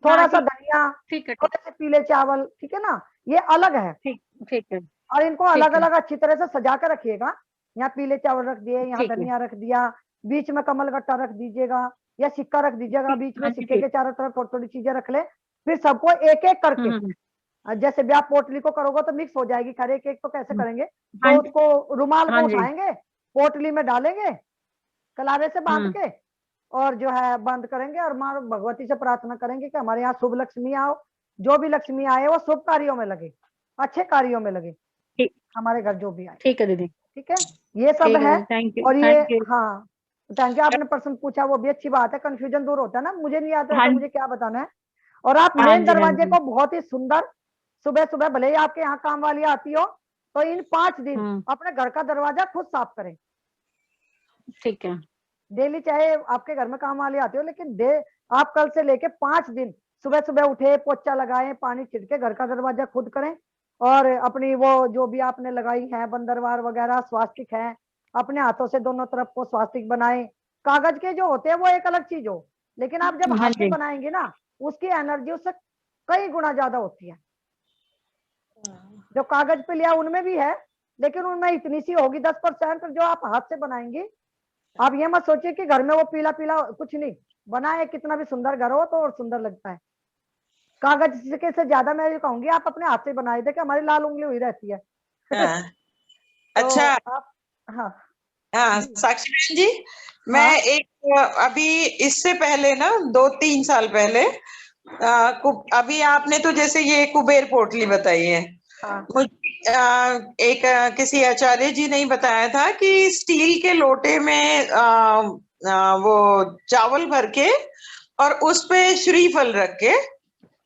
थोड़ा सा धनिया, ठीक है, थोड़े से पीले चावल, ठीक है ना, ये अलग है। ठीक है। और इनको अलग अलग अच्छी तरह से सजा कर रखिएगा। यहाँ पीले चावल रख दिए, यहाँ धनिया रख दिया, बीच में कमल गट्टा रख दीजिएगा या सिक्का रख दीजिएगा, बीच में हाँ जी, सिक्के के चारों तरफ थोड़ी थोड़ी चीजें रख ले। फिर सबको एक एक करके, जैसे भी आप पोटली को करोगे तो मिक्स हो जाएगी, खैर एक एक तो कैसे करेंगे, हाँ तो जी, उसको रुमाल हाँ को जी। उठाएंगे, पोटली में डालेंगे कलावे से बांध के, और जो है बंद करेंगे, और माँ भगवती से प्रार्थना करेंगे कि हमारे यहाँ शुभ लक्ष्मी आओ, जो भी लक्ष्मी आए वो शुभ कार्यों में लगे, अच्छे कार्यों में लगे, ठीक। हमारे घर जो भी आए। ठीक है दीदी, ठीक है, ये सब ठीक है। है, थैंक यू, और ये थैंक यू। हाँ, थैंक यू, आपने प्रश्न पूछा वो भी अच्छी बात है, कंफ्यूजन दूर होता है ना, मुझे नहीं आता हाँ तो मुझे क्या बताना है। और आप हाँ मेन जी, हाँ दरवाजे जी। को बहुत ही सुंदर, सुबह सुबह भले ही आपके यहाँ काम वाली आती हो, तो इन 5 दिन अपने घर का दरवाजा खुद साफ करें। ठीक है, डेली, चाहे आपके घर में काम वाली आती हो, लेकिन आप कल से लेके 5 दिन सुबह सुबह उठे, पोछा लगाएं, पानी छिड़के घर का दरवाजा खुद करें, और अपनी वो जो भी आपने लगाई है बंदरवार वगैरह स्वास्तिक है, अपने हाथों से दोनों तरफ को स्वास्तिक बनाएं। कागज के जो होते हैं वो एक अलग चीज हो, लेकिन आप जब हाँ हाथ से जी। बनाएंगे ना, उसकी एनर्जी उससे कई गुना ज्यादा होती है। जो कागज पे लिया उनमें भी है, लेकिन उनमें इतनी सी होगी 10%, जो आप हाथ से बनाएंगे। आप ये मत सोचिए कि घर में वो पीला पीला कुछ नहीं बनाए, कितना भी सुंदर घर हो तो और सुंदर लगता है। कागज के से ज्यादा मैं ये कहूंगी आप अपने हाथ से बनाए थे कि हमारी लाल उंगली हुई रहती है। हाँ, तो अच्छा। आप, हाँ हाँ साक्षी बहन जी, मैं एक अभी इससे पहले ना 2-3 साल पहले अभी आपने तो जैसे ये कुबेर पोटली बताई है, मुझे एक किसी आचार्य जी ने ही बताया था कि स्टील के लोटे में वो चावल भर के और उस पे श्रीफल रख के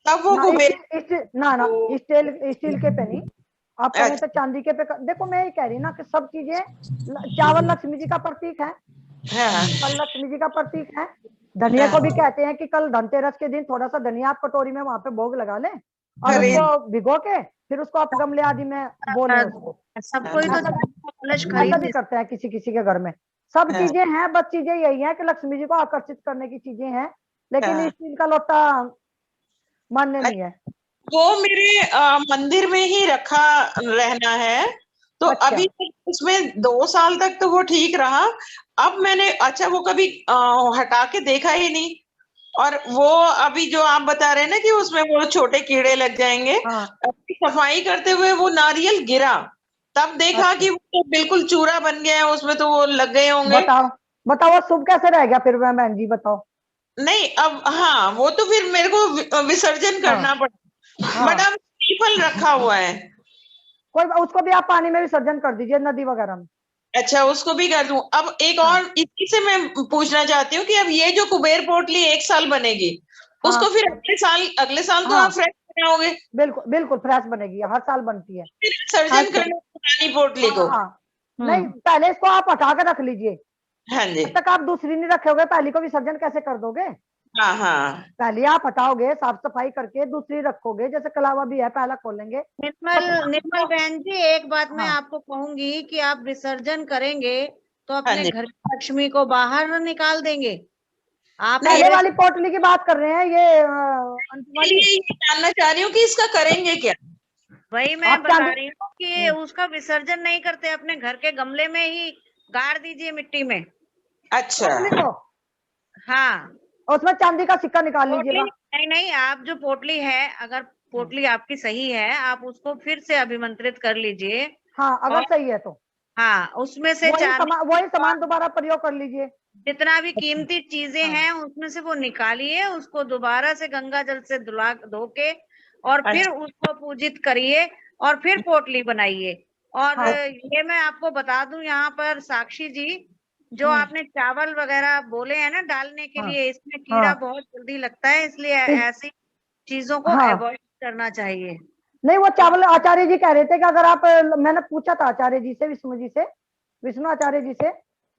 तब वो कुबेर ना स्टील के पे नहीं, आप कहें तो चांदी के पे देखो, मैं ये कह रही ना कि सब चीजें, चावल लक्ष्मी जी का प्रतीक है, फल लक्ष्मी जी का प्रतीक है, धनिया को भी कहते हैं कि कल धनतेरस के दिन थोड़ा सा धनिया आप कटोरी में वहां पे भोग लगा लें, और उसको भिगो के फिर उसको आप गमले आदि में बोले उसको, सबको ही तो कलश ऐसा खरीद भी करते हैं किसी किसी के घर में। सब चीजें हैं, बस चीजें यही है कि लक्ष्मी जी को आकर्षित करने की चीजें हैं, लेकिन स्टील का लोटा मान्य नहीं है। वो मेरे मंदिर में ही रखा रहना है, तो अभी उसमें 2 साल तक तो वो ठीक रहा। अब मैंने वो कभी हटा के देखा ही नहीं, और वो अभी जो आप बता रहे हैं ना कि उसमें वो छोटे कीड़े लग जाएंगे, सफाई करते हुए वो नारियल गिरा, तब देखा कि वो तो बिल्कुल चूरा बन गया है, उसमें तो वो लग गए होंगे। बताओ शुभ कैसे रह गया फिर बहन जी, बताओ। नहीं अब हाँ, वो तो फिर मेरे को विसर्जन करना पड़ा, बट अब श्रीफल रखा हुआ है, कोई उसको भी आप पानी में विसर्जन कर दीजिए, नदी वगैरह में। अच्छा, उसको भी कर दूं। अब एक और इसी से मैं पूछना चाहती हूँ कि अब ये जो कुबेर पोटली 1 साल बनेगी, उसको फिर अगले साल तो आप फ्रेश बनाओगे? बिल्कुल बिल्कुल फ्रेश बनेगी, हर साल बनती है। फिर विसर्जन करना पुरानी पोटली को? नहीं, पहले इसको आप हटा के रख लीजिए। हाँ जी। तब तक आप दूसरी नहीं रखोगे, पहली को विसर्जन कैसे कर दोगे? पहले आप हटाओगे, साफ सफाई करके दूसरी रखोगे, जैसे कलावा भी है, पहला खोलेंगे। निर्मल बहन जी, एक बात मैं आपको कहूंगी कि आप विसर्जन करेंगे तो अपने घर की लक्ष्मी को बाहर निकाल देंगे। आप पहले वाली पोटली की बात कर रहे हैं, ये जानना चाह रही हूँ कि इसका करेंगे क्या? वही मैं बता रही हूँ कि उसका विसर्जन नहीं करते, अपने घर के गमले में ही गाड़ दीजिए मिट्टी में। अच्छा। हाँ, उसमें चांदी का सिक्का निकाल लीजिएगा। नहीं, आप जो पोटली है, अगर पोटली आपकी सही है, आप उसको फिर से अभिमंत्रित कर लीजिए। हाँ, अगर सही है तो उसमें से वही सामान दोबारा प्रयोग कर लीजिए। जितना भी कीमती चीजें हैं उसमें से वो निकालिए, उसको दोबारा से गंगा जल से धो के और फिर उसको पूजित करिए और फिर पोटली बनाइए। और ये मैं आपको बता दूं, यहाँ पर साक्षी जी, जो आपने चावल वगैरह बोले हैं ना डालने के लिए, इसमें कीड़ा बहुत जल्दी लगता है, इसलिए ऐसी चीजों को अवॉइड करना चाहिए। नहीं, वो चावल आचार्य जी कह रहे थे कि अगर आप, मैंने पूछा था आचार्य जी से, विष्णु आचार्य जी से,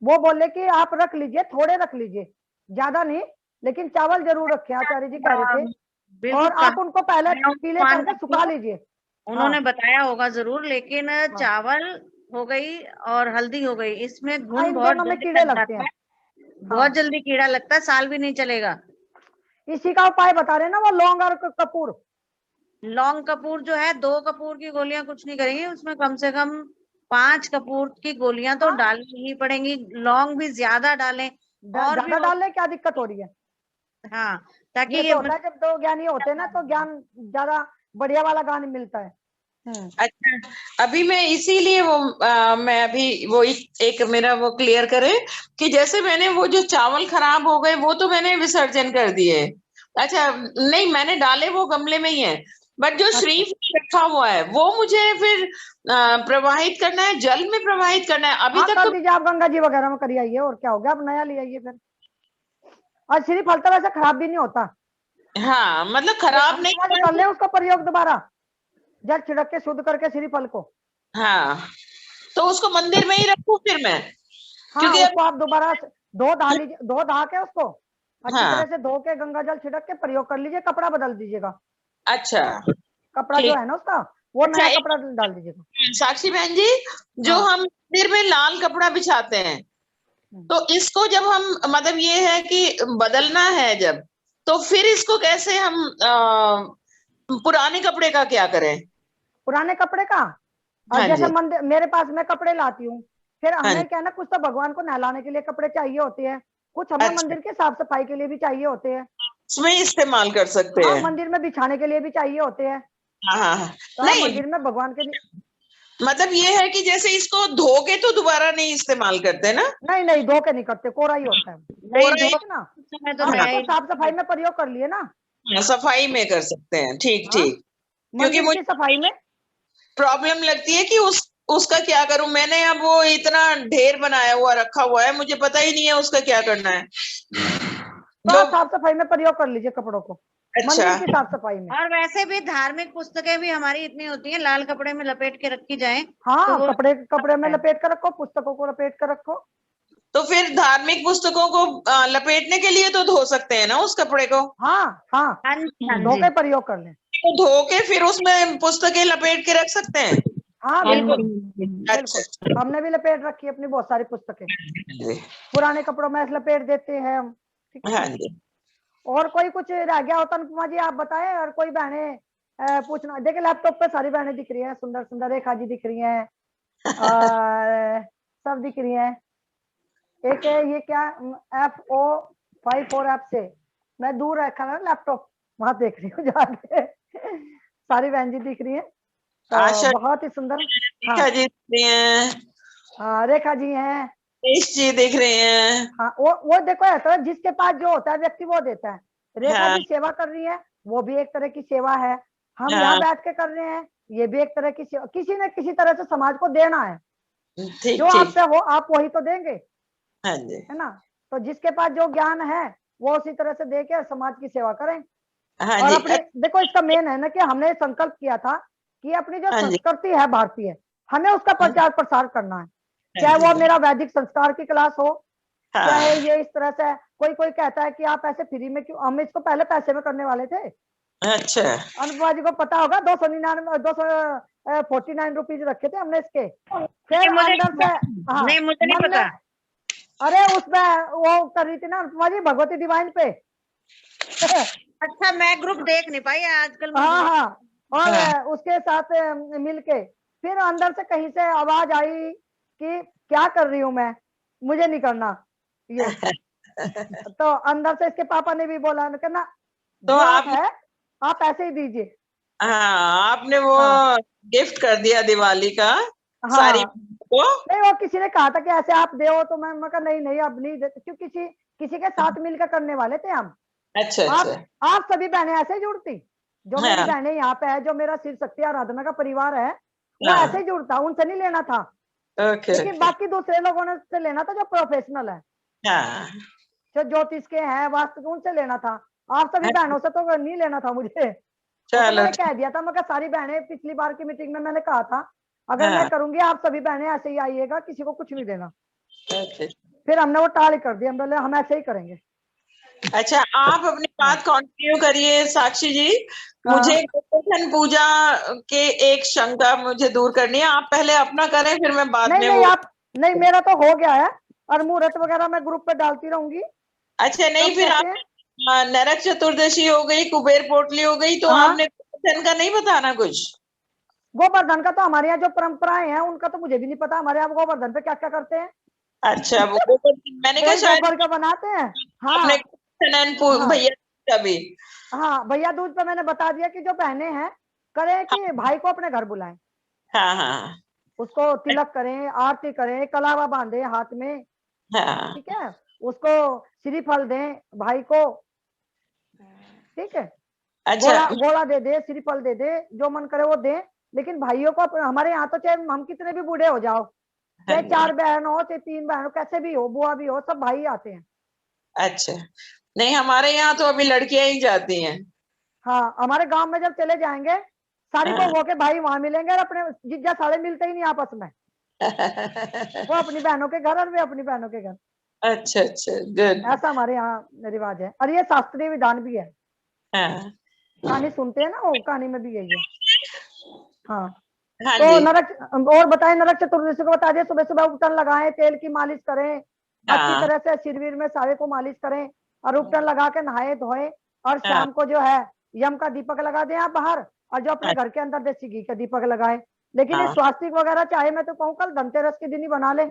वो बोले कि आप रख लीजिए, थोड़े रख लीजिए, ज्यादा नहीं, लेकिन चावल जरूर रखें, आचार्य जी कह रहे थे। और आप उनको पहले पीले करके सुखा लीजिए। उन्होंने बताया होगा जरूर, लेकिन चावल हो गई और हल्दी हो गई, इसमें घुन बहुत कीड़े लगते हैं, बहुत जल्दी कीड़ा लगता है, साल भी नहीं चलेगा। इसी का उपाय बता रहे ना वो लौंग और कपूर। लौंग कपूर जो है, 2 कपूर की गोलियां कुछ नहीं करेंगी, उसमें कम से कम 5 कपूर की गोलियां तो हाँ। डालनी ही पड़ेंगी, लौंग भी ज्यादा डालें और भी ज्यादा डालने क्या दिक्कत हो रही है? हाँ, ताकि ये ये तो होता है जब दो ज्ञानी होते हैं ना तो ज्ञान ज्यादा बढ़िया वाला ज्ञान मिलता है। अच्छा, अभी मैं इसीलिए वो मैं अभी वो एक मेरा वो क्लियर करे कि जैसे मैंने वो जो चावल खराब हो गए वो तो मैंने विसर्जन कर दिए। अच्छा, नहीं मैंने डाले वो गमले में ही है, बट जो श्रीफल रखा हुआ है वो मुझे फिर प्रवाहित करना है, जल में प्रवाहित करना है। अभी हाँ तक कर तो दीजिए आप, गंगा जी वगैरह में करिए आइए, और क्या हो गया, आप नया ले आइए फिर। और श्रीफल तो वैसे खराब भी नहीं होता। हाँ, मतलब खराब नहीं कर ले उसका प्रयोग दोबारा, जल छिड़क के शुद्ध करके श्रीफल को। हाँ, तो उसको मंदिर में ही रखूं फिर मैं? हाँ क्योंकि उसको आप दोबारा धो धा के उसको अच्छी हाँ। तरह से धो के गंगा जल छिड़क के प्रयोग कर लीजिए, कपड़ा बदल दीजिएगा, अच्छा, कपड़ा जो ठीक। है ना उसका वो अच्छा, नया एक कपड़ा डाल दीजिएगा। साक्षी बहन जी, जो हाँ। हम मंदिर में लाल कपड़ा बिछाते हैं, तो इसको जब हम मतलब ये है कि बदलना है जब, तो फिर इसको कैसे हम पुराने कपड़े का क्या करें? पुराने कपड़े का, और हाँ जैसे जी, मंदिर मेरे पास मैं कपड़े लाती हूँ, फिर हाँ हमें जी। क्या है ना, कुछ तो भगवान को नहलाने के लिए कपड़े चाहिए होते हैं, कुछ हमें अच्छा, मंदिर के साफ सफाई के लिए भी चाहिए होते हैं। उसमें इस्तेमाल कर सकते हाँ हैं। मंदिर में बिछाने के लिए भी चाहिए होते हैं, हाँ हाँ हाँ। तो आप नहीं, मंदिर में भगवान के लिए। मतलब ये है कि जैसे इसको धो के तो दोबारा नहीं इस्तेमाल करते ना? नहीं नहीं धो के नहीं करते, कोरा ही होता है। नहीं पूरा धो ठीक ना, समय तो आप नया उसको ही साफ सफाई में प्रयोग कर लिए ना। सफाई में कर सकते हैं, ठीक हाँ ठीक। क्योंकि मंदिर की मुझे सफाई में। प्रॉब्लम लगती है कि उसका क्या करूं। मैंने अब वो इतना ढेर बनाया हुआ रखा हुआ है, मुझे पता ही नहीं है उसका क्या करना है। तो जो आप साफ सफाई में प्रयोग कर लीजिए कपड़ों को, अच्छा, मंदिर की साफ सफाई में। और वैसे भी धार्मिक पुस्तकें भी हमारी इतनी होती हैं, लाल कपड़े में लपेट के रखी जाए तो हाँ वो कपड़े में लपेट कर रखो, पुस्तकों को लपेट कर रखो। तो फिर धार्मिक पुस्तकों को लपेटने के लिए तो धो सकते हैं ना उस कपड़े को? हाँ हाँ हाँ जी, हाँ धो जी। के प्रयोग कर लें। तो धो के फिर उसमें पुस्तकें लपेट के रख सकते हैं? हाँ हाँ बिल्कुल जी। अच्छा, बिल्कुल, हमने भी लपेट रखी है अपनी बहुत सारी पुस्तकें, जी, पुराने कपड़ों में लपेट देते हैं हम। ठीक हाँ है। जी। और कोई कुछ रह गया होता अनुपमा जी आप बताएं, और कोई बहनें पूछना। देखिए लैपटॉप पे सारी बहनें दिख रही हैं, सुंदर सुंदर, रेखा जी दिख रही हैं, और सब दिख रही हैं। एक है ये क्या FO54 ऐप से मैं दूर रखा ना लैपटॉप, वहां देख रही हूँ जाके सारी बहन जी दिख रही हैं, तो आशा बहुत ही सुंदर। हाँ रेखा जी दिख रही हैं, हाँ रेखा जी हैं। देश जी दिख रहे हैं। हाँ वो देखो ऐसा है, जिसके पास जो होता है व्यक्ति वो देता है। रेखा हाँ जी सेवा कर रही है, वो भी एक तरह की सेवा है। हम यहाँ हाँ, बैठ के कर रहे हैं, ये भी एक तरह की सेवा, किसी न किसी तरह से समाज को देना है। ठीक जो ठीक। आपसे हो आप वही तो देंगे, हाँ जी, है ना। तो जिसके पास जो ज्ञान है वो उसी तरह से दे के समाज की सेवा करें। हाँ और जी, अपने देखो इसका मेन है ना कि हमने संकल्प किया था कि अपनी जो हाँ जी, संस्कृति है भारतीय, हमें उसका प्रचार प्रसार करना है। हाँ चाहे जी, वो मेरा वैदिक संस्कार की क्लास हो, चाहे हाँ, ये इस तरह से कोई कहता है कि आप ऐसे फ्री में क्यों, हम इसको पहले पैसे में करने वाले थे। अच्छा, अनुपमा जी को पता होगा, 249 रुपीज रखे थे हमने इसके। फिर मुझे अंदर से हाँ नहीं, मुझे नहीं मन पता। में, अरे उसमें वो कर रही थी ना अनुपमा जी भगवती डिवाइन पे अच्छा, मैं ग्रुप देख नहीं पाई आजकल। हाँ हाँ, और हाँ। उसके साथ मिलके फिर अंदर से कहीं से आवाज आई कि क्या कर रही हूँ मैं, मुझे नहीं करना ये तो अंदर से इसके पापा ने भी बोला ना, तो जो आप है आप ऐसे ही दीजिए। हाँ, आपने वो हाँ गिफ्ट कर दिया दिवाली का सारी हाँ, को? नहीं वो किसी ने कहा था कि ऐसे आप दे तो मैं कहा नहीं नहीं अब नहीं देते, क्यों किसी के साथ मिलकर करने वाले थे हम। अच्छा अच्छा, आप सभी बहनें ऐसे ही जुड़ती, जो मेरी हाँ बहनें यहाँ पे है, जो मेरा शिव शक्ति आराधना का परिवार है, वो हाँ, ऐसे ही जुड़ता, उनसे नहीं लेना था। ओके लेकिन ओके, बाकी दूसरे लोगों ने से लेना था जो प्रोफेशनल है, हाँ, जो ज्योतिष के हैं, वास्तु के, उनसे लेना था। आप सभी बहनों से तो नहीं लेना था मुझे। तो चलो, मैंने कह दिया था, मैं सारी बहनें, पिछली बार की मीटिंग में मैंने कहा था अगर मैं हाँ, करूंगी आप सभी बहनें ऐसे ही आइएगा, किसी को कुछ नहीं देना। ओके। फिर हमने वो टाल कर दिया, हम बोले हम ऐसे ही करेंगे। अच्छा, आप अपनी बात कंटिन्यू करिए साक्षी जी। मुझे गोवर्धन पूजा के एक शंका मुझे दूर करनी है, आप पहले अपना करें फिर मैं बाद नहीं में नहीं वो। आप नहीं, मेरा तो हो गया है, और मुहूर्त वगैरह मैं ग्रुप पे डालती रहूंगी। अच्छा, नहीं सब फिर आप कैसे नरक चतुर्दशी हो गई, कुबेर पोटली हो गई, तो हाँ आपने गोवर्धन का नहीं बताना कुछ? गोवर्धन का तो हमारे यहाँ जो परंपराएं हैं उनका तो मुझे भी नहीं पता, हमारे यहाँ गोवर्धन पे क्या क्या करते हैं। अच्छा, वो गोबर मैंने कहा वही शायद गोबर का बनाते हैं। हाँ अपने सनन हाँ भैया का भी। हाँ, भैया दूज पे मैंने बता दिया कि जो बहनें हैं करें कि भाई को अपने घर बुलाएं, हाँ हाँ उसको तिलक करें, आरती करें, कलावा बांधे हाथ में, हाँ। ठीक है, उसको श्रीफल दें भाई को, ठीक है, अच्छा गोला गोला दे दे, श्रीफल दे दे, जो मन करे वो दे। लेकिन भाइयों को हमारे यहाँ तो चाहे हम कितने भी बूढ़े हो जाओ, चाहे 4 बहन हो चाहे 3 बहन हो, कैसे भी हो, बुआ भी हो, सब भाई आते हैं। अच्छा, नहीं हमारे यहाँ तो अभी लड़कियां ही जाती हैं। हाँ, हमारे गांव में जब चले जाएंगे सारी हाँ। बहुओं के भाई वहां मिलेंगे और अपने जीजा साले मिलते ही नहीं आपस में, वो अपनी बहनों के घर और वे अपनी बहनों के घर। अच्छा अच्छा, गुड। ऐसा हमारे यहाँ रिवाज है और ये शास्त्रीय विधान भी है। हाँ कहानी सुनते हैं ना, वो कहानी में भी यही है। हाँ, हाँ तो जी। नरक और बताएं, नरक चतुर्दशी को बता दिया, सुबह सुबह उपटन लगाएं, तेल की मालिश करें, अच्छी हाँ तरह से सिरवीर में सारे को मालिश करें और उपटन लगा के नहाए धोए, और हाँ। शाम को जो है यम का दीपक लगा दें आप बाहर, और जो अपने घर के अंदर देसी घी का दीपक लगाएं। लेकिन ये हाँ। स्वास्तिक वगैरह चाहे मैं तो कहूँ कल धनतेरस के दिन ही बना ले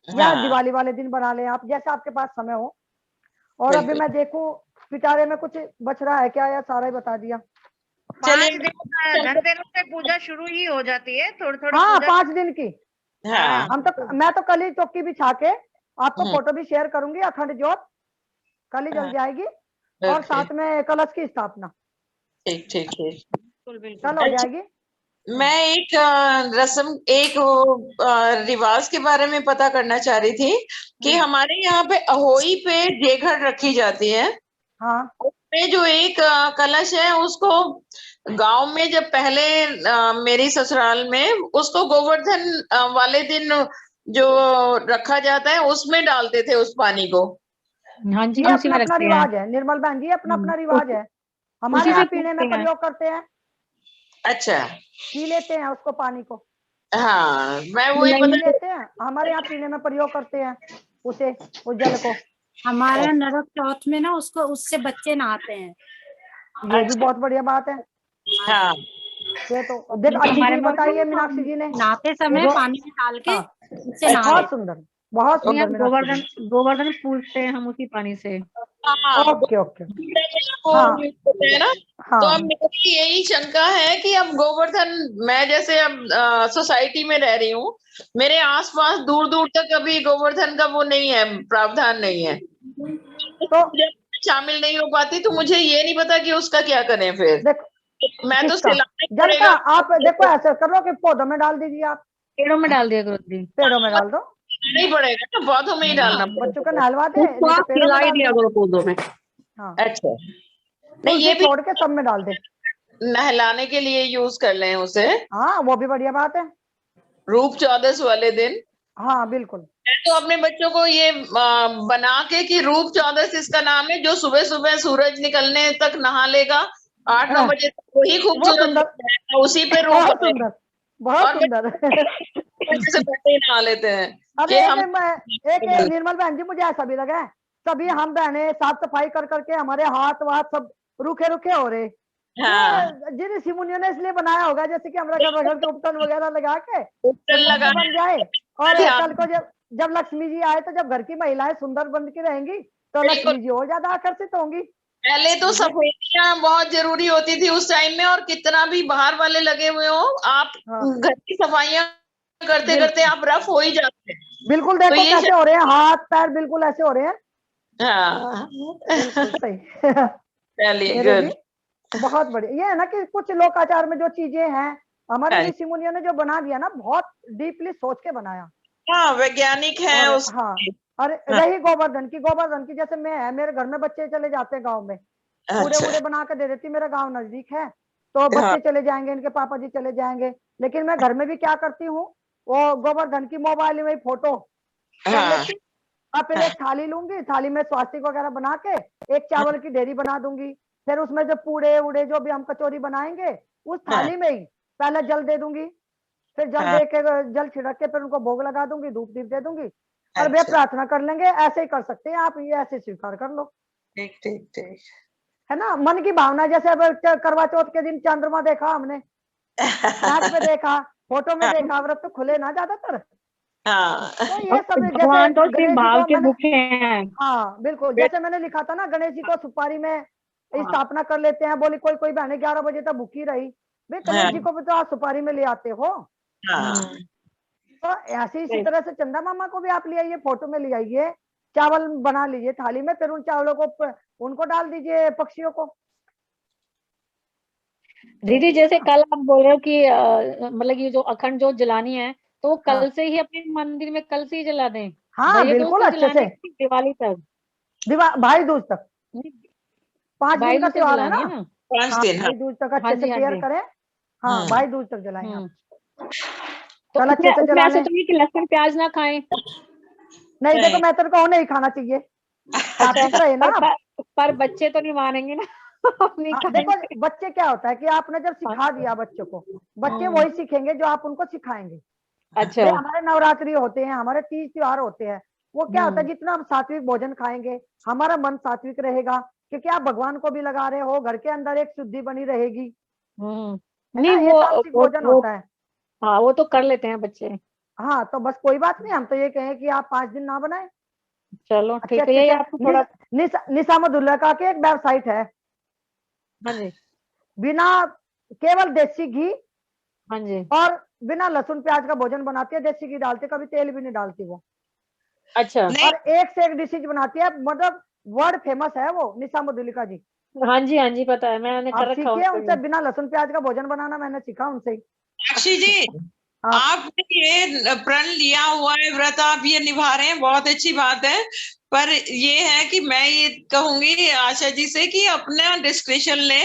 या हाँ दिवाली वाले दिन बना ले आप, जैसा आपके पास समय हो। और अभी बिल्कुल। मैं देखूं पिटारे में कुछ बच रहा है क्या, या सारा ही बता दिया। 5 चलिए। दिन धनतेरस से पूजा शुरू ही हो जाती है, थोड़ी थोड़ी हाँ, पूजा। 5 दिन की। हाँ मैं तो कल ही चौकी बिछा के आपको हम्म। फोटो भी शेयर करूंगी, अखंड ज्योत कल ही जल हाँ, जाएगी, और ओके, साथ में कलश की स्थापना ठीक ठीक ठीक। बिल्कुल बिल्कुल। कल हो अच्छा, जाएगी। मैं एक रस्म, एक रिवाज के बारे में पता करना चाह रही थी कि हमारे यहाँ पे अहोई पे जेघड़ रखी जाती है। हाँ उसमें जो एक कलश है उसको गांव में जब पहले मेरी ससुराल में उसको गोवर्धन वाले दिन जो रखा जाता है उसमें डालते थे उस पानी को। हाँ जी, ये उसी अपना में अपना रखते हैं। रिवाज है निर्मल बहन जी, अपना अपना रिवाज है। हमारे उसी से यहाँ पीने पूछते में हैं। प्रयोग करते हैं, अच्छा, पी लेते हैं उसको, पानी को हाँ मैं वही पी पता। लेते हैं, हमारे यहाँ पीने में प्रयोग करते हैं उसे, उस जल को। हमारे यहाँ नरक चौथ में ना उसको उससे बच्चे नहाते हैं। ये भी बहुत बढ़िया बात है। हाँ ये तो देख अच्छी हमारे चीज में बताई है मीनाक्षी जी ने। नहाते समय रो- पानी में डाल के हाँ, उससे नहाते बहुत सुंदर, बहुत यहाँ सुंदर मीनाक्षी गोवर्धन जी। गोवर्धन पूजते हैं हम उसी पानी से। हाँ, ओके ओके। वो हाँ होते हैं ना। तो अब हाँ मेरी यही शंका है कि अब गोवर्धन, मैं जैसे अब सोसाइटी में रह रही हूँ, मेरे आसपास दूर दूर तक अभी गोवर्धन का वो नहीं है, प्रावधान नहीं है, तो जब शामिल नहीं हो पाती तो मुझे ये नहीं पता कि उसका क्या करें फिर। देखो मैं तो किसका सिलाना ही जल का, पड़ेगा। आप देखो ऐसे कर लो कि पौधों में डाल दीजिए, आप पेड़ों में डाल दिया करो दी। पेड़ों में डाल दो। नहीं पड़ेगा ना, पौधों में ही डालना हाँ, बच्चों को पड़ेगा। नहलवा दे, नहीं तो पेड़ों में डाल दे। पौधों में। हाँ, अच्छा, नहीं तुलसी ये भी छोड़ के सब में डाल दे। नहलाने के लिए यूज कर लें उसे, हाँ, वो भी बढ़िया बात है। रूप चौदस वाले दिन। हाँ बिल्कुल। मैं तो अपने बच्चों को ये बना के कि रूप चौदस इसका नाम है, जो सुबह सुबह सूरज निकलने तक नहा लेगा 8-9 बजे तक, वही बहुत खूबसूरत सुंदर, है, उसी पे रूप बहुत आएगा। सुंदर, बहुत और सुंदर। बच्चे से पहले ही नहा लेते हैं अब कि एक हम एक निर्मल बहन जी, मुझे ऐसा भी लगा है सभी हम बहने साफ सफाई कर करके हमारे हाथ वाथ सब रूखे रूखे हो रहे। हाँ ये जिन ऋषि मुनियों ने इसलिए बनाया होगा, जैसे कि हमारे घर के उपटन वगैरह लगा के उपटन सुंदर लगा से बन जाए, और ध्यान। कल को जब जब लक्ष्मी जी आए, तो जब घर की महिलाएं सुंदर बन के रहेंगी तो बिल्कुल। लक्ष्मी जी और ज्यादा आकर्षित होंगी। पहले तो मुझे सफेदियां बहुत जरूरी होती थी उस टाइम में, और कितना भी बाहर वाले लगे हुए हो, आप हाँ घर की सफाइयां करते करते बिल्कुल आप रफ हो ही जाते हैं। बिल्कुल, तो देखो ये कैसे हो रहे हैं, हाथ पैर बिल्कुल ऐसे हो रहे हैं। हाँ बिल्कुल सही। चलिए, मेरे भी गुड। बहुत बढ़िया। ये है ना कि कुछ लोकाचार में जो चीजें हैं हमारे हाँ ऋषि मुनियों ने जो बना दिया ना, बहुत डीपली सोच के बनाया। हाँ, वैज्ञानिक है और उस। हाँ, और हाँ, रही गोवर्धन की, जैसे मैं है, मेरे घर में बच्चे चले जाते हैं गाँव में, पूरे अच्छा, वूढ़े बना के दे देती, मेरा गाँव नजदीक है, तो हाँ बच्चे चले जाएंगे, इनके पापा जी चले जाएंगे, लेकिन मैं घर में भी क्या करती हूँ, वो गोवर्धन की मोबाइल में फोटो कर हाँ लेती, और फिर एक थाली लूंगी, थाली में स्वास्तिक वगैरह बना के एक चावल की ढेरी बना दूंगी, फिर उसमें जो पूड़े उड़े जो भी हम कचौरी बनाएंगे उस थाली में ही पहले जल दे दूंगी, फिर जल हाँ, दे के जल छिड़क के फिर उनको भोग लगा दूंगी, धूप दीप दे दूंगी, और वे अच्छा, प्रार्थना कर लेंगे। ऐसे ही कर सकते हैं आप, ये ऐसे स्वीकार कर लो, ठीक ठीक ठीक। है ना, मन की भावना। जैसे अब करवा चौथ के दिन चंद्रमा देखा हमने, मैच में देखा, फोटो में देखा, व्रत तो खुले ना ज्यादातर। हाँ तो ये सब जैसे भगवान तो गणेश सिर्फ जी भाव को के मैंने, भूखे हैं। हाँ बिल्कुल, जैसे मैंने लिखा था ना, गणेश जी को सुपारी में स्थापना कर लेते हैं। बोली कोई कोई बहनें 11 बजे तक भूखी रही, भाई गणेश जी को भी तो आप सुपारी में ले आते हो। हाँ तो ऐसे इसी तरह से चंदा मामा को भी आप ले आइए, फोटो में ले आइए, चावल बना लीजिए थाली में, फिर उन चावलों को उनको डाल दीजिए पक्षियों को। दीदी जैसे कल आप बोल रहे हो कि मतलब ये जो अखंड जोत जलानी है, तो हाँ। कल से ही अपने मंदिर में कल से ही जला दें? हाँ भैया दूज बिल्कुल, तक अच्छे जलानी से है कि दिवाली तक? भाई दूज तक, 5 भाई दिन का दूज तक त्योहार है जलानी ना। है ना? 5 हाँ दिन। भाई दूज तक हाँ अच्छे से जी, हाँ केयर जी। करें। हाँ भाई दूज तक जलाएं आप, तो कल अच्छे उसमें से उसमें जला ऐसा लें। तो नहीं कि लहसुन प्याज ना खाएं? नहीं देखो, मैं तो कहूँ नहीं खाना चाहिए, सात्विक रहे ना आप। पर बच्चे तो नहीं मानेंगे ना। नहीं हाँ, देखो खाएंगे। बच्चे क्या होता है कि आपने जब सिखा दिया बच्चों को, बच्चे वही सीखेंगे जो आप उनको सिखाएंगे। अच्छा। भाई हमारे नवरात्रि होते हैं, हमारे तीज त्योहार होते हैं, वो क्या होता है, जितना हम सात्विक भोजन खाएंगे हमारा मन सात्विक रहेगा, क्योंकि आप भगवान को भी लगा रहे हो, घर के अंदर एक शुद्धि बनी रहेगी, है नहीं ना, ये तामसिक भोजन होता है। हाँ वो तो कर लेते हैं बच्चे। हाँ तो बस कोई बात नहीं, हम तो ये कहें कि आप 5 दिन ना बनाए, चलो अच्छे ठीक है, अच्छे ये से। आपको थोड़ा। निसामुद्दौला का के एक वेबसाइट है, हाँ जी, बिना, केवल देसी घी हाँ जी। और बिना लहसुन प्याज का भोजन बनाती है, देसी घी डालती, कभी तेल भी नहीं डालती वो, अच्छा। और एक से एक डिशेज बनाती है, मतलब वर्ल्ड फेमस है वो निसामुद्दौला जी। हाँ जी, हाँ जी, पता है, मैंने आप कर रखा सीखिए उनसे उनसे, भी। बिना लहसुन प्याज का भोजन बनाना मैंने सीखा उनसे ही। साक्षी जी, हाँ आपने ये प्रण लिया हुआ है, व्रत आप ये निभा रहे हैं, बहुत अच्छी बात है। पर ये है कि मैं ये कहूंगी आशा जी से कि अपना डिस्क्रिप्शन ले,